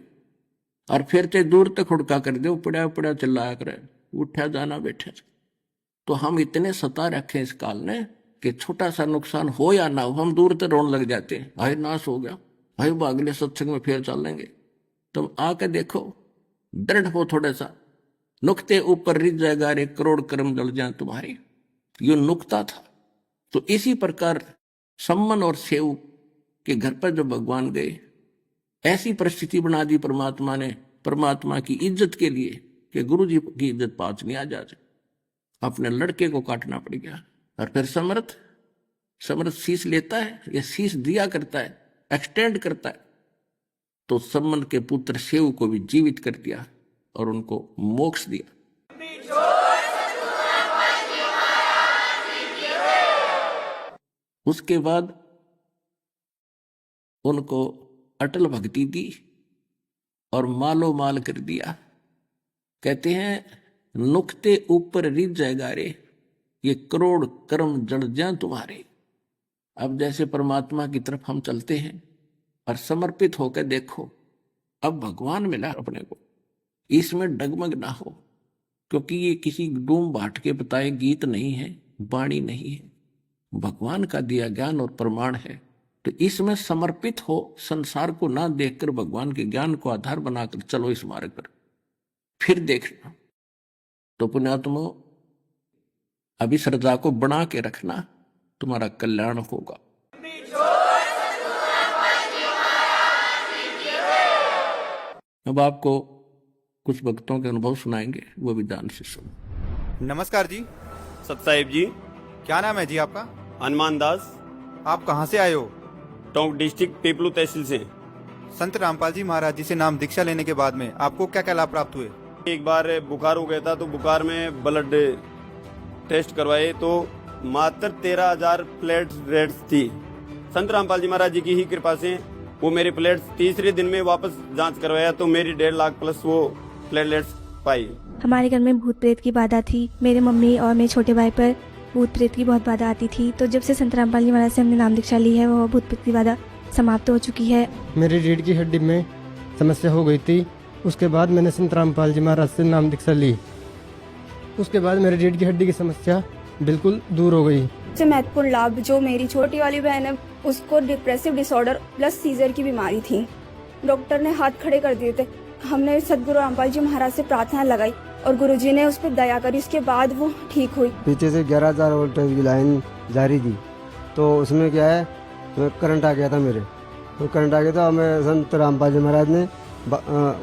और फिर ते दूर तक हुड़का कर दे, उपड़ा उपड़ा चिल्लाया करे, उठा जाना बैठे। तो हम इतने सता रखे इस काल ने कि छोटा सा नुकसान हो या ना हो हम दूर तक रोने लग जाते हैं, हाय नाश हो गया, हाय अगले सत्संग में फिर चल लेंगे। तुम आके देखो, दृढ़ हो थोड़ा सा, नुक्ते ऊपर रिज जाएगा रे, करोड़ कर्म जल जाए तुम्हारे, यो नुक्ता था। तो इसी प्रकार सम्मन और सेव के घर पर जब भगवान गए, ऐसी परिस्थिति बना दी परमात्मा ने, परमात्मा की इज्जत के लिए कि गुरु जी की इज्जत पाच नहीं आ जाए, अपने लड़के को काटना पड़ गया। और फिर समर्थ शीश लेता है या शीश दिया करता है, एक्सटेंड करता है। तो सम्मन के पुत्र सेव को भी जीवित कर दिया और उनको मोक्ष दिया। उसके बाद उनको अटल भक्ति दी और मालो माल कर दिया। कहते हैं नुक्ते ऊपर रिज जाएगा रे, ये करोड़ कर्म जड़ जाए तुम्हारे। अब जैसे परमात्मा की तरफ हम चलते हैं और समर्पित होकर देखो, अब भगवान मिला अपने को, इसमें डगमग ना हो, क्योंकि ये किसी डूम भाट के बताए गीत नहीं है, वाणी नहीं है, भगवान का दिया ज्ञान और प्रमाण है। तो इसमें समर्पित हो, संसार को ना देखकर भगवान के ज्ञान को आधार बनाकर चलो इस मार्ग पर, फिर देखना। तो पुण्यात्मो, अभी श्रद्धा को बना के रखना, तुम्हारा कल्याण होगा। अब आपको कुछ भक्तों के अनुभव सुनाएंगे, वो भी ध्यान से सुनो। नमस्कार जी। सतसाहिब जी। क्या नाम है जी आपका? हनुमान दास। आप कहाँ से आए हो? टोंक डिस्ट्रिक्ट पीपलू तहसील से। संत रामपाल जी महाराज जी से नाम दीक्षा लेने के बाद में आपको क्या क्या लाभ प्राप्त हुए? एक बार बुखार हो गया था, तो बुखार में ब्लड टेस्ट करवाए तो मात्र 13,000 प्लेटलेट्स थी। संत रामपाल जी महाराज जी की ही कृपा से वो मेरे प्लेट्स तीसरे दिन में वापस जांच करवाया तो मेरी 1.5 लाख प्लस वो प्लेटलेट्स पाई। हमारे घर में भूत प्रेत की बाधा थी, मेरे मम्मी और मेरे छोटे भाई पर भूत प्रेत की बहुत बाधा आती थी। तो जब से संत रामपाल जी महाराज से हमने नाम दीक्षा ली है, वो भूत प्रेत की बाधा समाप्त हो चुकी है। मेरी रीढ़ की हड्डी में समस्या हो गई थी, उसके बाद मैंने संत रामपाल जी महाराज से नाम दीक्षा ली। उसके बाद मेरी रीढ़ की हड्डी की समस्या बिल्कुल दूर हो गई। सबसे महत्वपूर्ण लाभ, जो मेरी छोटी वाली बहन है उसको डिप्रेसिव डिसऑर्डर प्लस सीजर की बीमारी थी, डॉक्टर ने हाथ खड़े कर दिए थे। हमने सदगुरु रामपाल जी महाराज से प्रार्थना लगाई और गुरुजी ने उस पर दया करी, उसके बाद वो ठीक हुई। पीछे से 11,000 वोल्टेज की लाइन जारी थी, तो उसमें क्या है, करंट आ गया था मेरे। तो करंट आ गया था, मैं संत रामपाल जी महाराज ने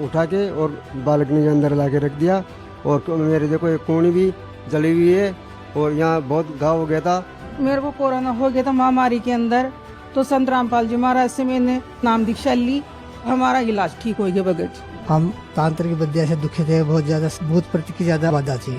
उठा के और बालकनी के अंदर ला के रख दिया। और मेरे देखो एक कोणी भी जली हुई है और यहाँ बहुत घाव हो गया था। मेरे को कोरोना हो गया था महामारी के अंदर, तो संत रामपाल जी महाराज से मैंने नाम दीक्षा ली, हमारा इलाज ठीक हो गया बगैर। हम तांत्रिक विद्या से दुखी थे, बहुत ज्यादा भूत प्रेत की ज्यादा बाधा थी।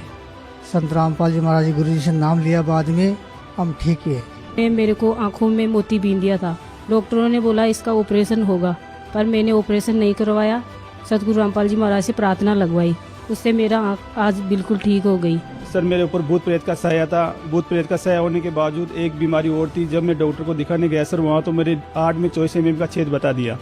संत रामपाल जी महाराज जी गुरु जी से नाम लिया, बाद में हम ठीक है। मेरे को आंखों में मोती बीन दिया था, डॉक्टरों ने बोला इसका ऑपरेशन होगा, पर मैंने ऑपरेशन नहीं करवाया। सतगुरु रामपाल जी महाराज से प्रार्थना लगवाई, उससे मेरा आँख आज बिल्कुल ठीक हो गई। सर मेरे ऊपर भूत प्रेत का साया था। भूत प्रेत का साया होने के बावजूद एक बीमारी और थी। जब मैं डॉक्टर को दिखाने गया सर वहाँ, तो मेरे 8 में 24 mm का छेद बता दिया।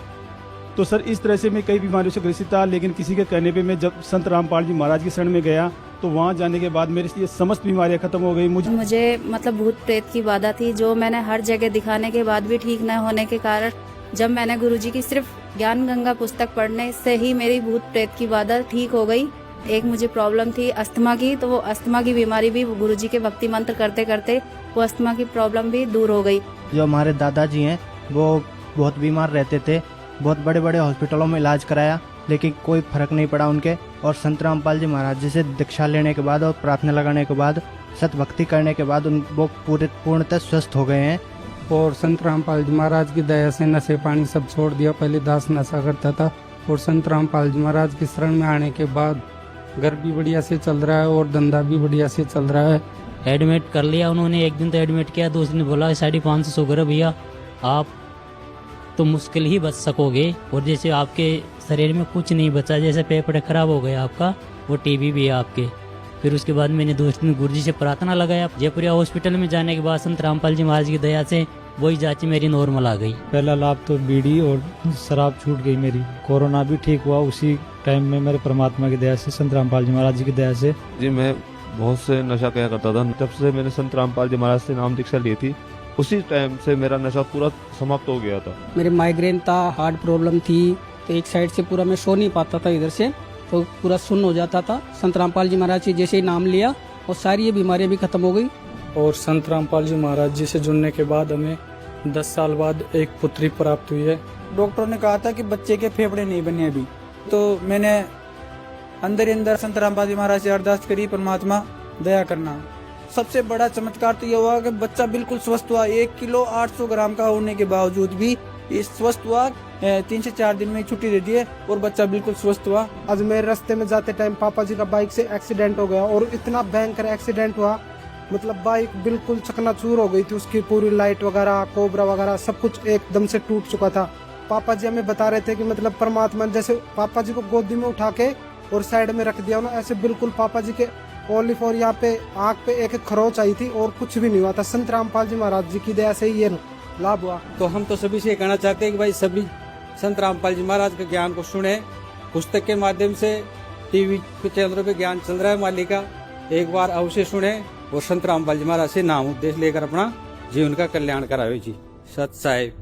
तो सर इस तरह से मैं कई बीमारियों से ग्रसित था, लेकिन किसी के कहने पे मैं जब संत रामपाल जी महाराज की शरण में गया तो वहाँ जाने के बाद मेरे ये समस्त बीमारियां खत्म हो गई। मुझे मतलब भूत प्रेत की बाधा थी, जो मैंने हर जगह दिखाने के बाद भी ठीक न होने के कारण जब मैंने गुरुजी की सिर्फ ज्ञान गंगा पुस्तक पढ़ने से ही मेरी भूत प्रेत की बाधा ठीक हो गई। एक मुझे प्रॉब्लम थी अस्थमा की, तो वो अस्थमा की बीमारी भी गुरुजी के भक्ति मंत्र करते करते वो अस्थमा की प्रॉब्लम भी दूर हो गई। जो हमारे दादाजी हैं वो बहुत बीमार रहते थे, बहुत बड़े बड़े हॉस्पिटलों में इलाज कराया, लेकिन कोई फर्क नहीं पड़ा उनके। और संत रामपाल जी महाराज जी से दीक्षा लेने के बाद और प्रार्थना लगाने के बाद, सत भक्ति करने के बाद वो पूर्णतः स्वस्थ हो गए हैं। और संत रामपाल जी महाराज की दया से नशे पानी सब छोड़ दिया। पहले दास नशा करता था और संत रामपाल जी महाराज की शरण में आने के बाद घर भी बढ़िया से चल रहा है और धंधा भी बढ़िया से चल रहा है। एडमिट कर लिया उन्होंने, एक दिन तो एडमिट किया, दूसरे दिन बोला 550 शुगर है भैया, आप तो मुश्किल ही बच सकोगे। और जैसे आपके शरीर में कुछ नहीं बचा, जैसे पेपर खराब हो गया आपका, वो टीबी भी है आपके। फिर उसके बाद मैंने दूसरे दिन गुरुजी से प्रार्थना लगाया। जयपुरिया हॉस्पिटल में जाने के बाद संत रामपाल जी महाराज की दया से वही जांच मेरी नॉर्मल आ गई। पहला लाभ तो बीड़ी और शराब छूट गई मेरी। कोरोना भी ठीक हुआ उसी टाइम में मेरे परमात्मा की दया से, संत रामपाल जी महाराज जी की दया से। जी मैं बहुत से नशा किया करता था। जब से मैंने संत रामपाल जी महाराज से नाम दीक्षा ली थी, उसी टाइम से मेरा नशा पूरा समाप्त हो गया था। मेरे माइग्रेन था, हार्ट प्रॉब्लम थी, तो एक साइड से पूरा मैं सो नहीं पाता था, इधर से तो पूरा सुन्न हो जाता था। संत रामपाल जी महाराज जी जैसे ही नाम लिया और सारी ये बीमारियां भी खत्म हो गई। और संत रामपाल जी महाराज जी से जुड़ने के बाद हमें 10 साल बाद एक पुत्री प्राप्त हुई है। डॉक्टर ने कहा था कि बच्चे के फेफड़े नहीं बने अभी, तो मैंने अंदर ही अंदर संत रामपाल जी महाराज से अरदास करी, परमात्मा दया करना। सबसे बड़ा चमत्कार तो यह हुआ कि बच्चा बिल्कुल स्वस्थ हुआ। 1 किलो 800 ग्राम का होने के बावजूद भी स्वस्थ हुआ। 3 से 4 दिन में छुट्टी दे दी है और बच्चा बिल्कुल स्वस्थ हुआ। अजमेर रास्ते में जाते टाइम पापा जी का बाइक से एक्सीडेंट हो गया और इतना भयंकर एक्सीडेंट हुआ, मतलब बाइक बिल्कुल चकनाचूर हो गई थी। उसकी पूरी लाइट वगैरह, कोबरा वगैरह सब कुछ एकदम से टूट चुका था। पापा जी हमें बता रहे थे कि मतलब परमात्मा जैसे पापा जी को गोदी में उठा के और साइड में रख दिया ना, ऐसे बिल्कुल पापा जी के ओलिफ और यहाँ पे आँख पे एक खरोच आई थी और कुछ भी नहीं हुआ था। संत रामपाल जी महाराज जी की दया से ये लाभ हुआ। तो हम तो सभी से कहना चाहते हैं कि भाई सभी संत रामपाल जी महाराज के ज्ञान को सुने। पुस्तक के माध्यम से, टीवी के चैनलों पे ज्ञान चल रहा है माली का, एक बार अवश्य सुने और संत रामपाल जी महाराज से नाम उपदेश लेकर अपना जीवन का कल्याण करावे जी। सत साहिब।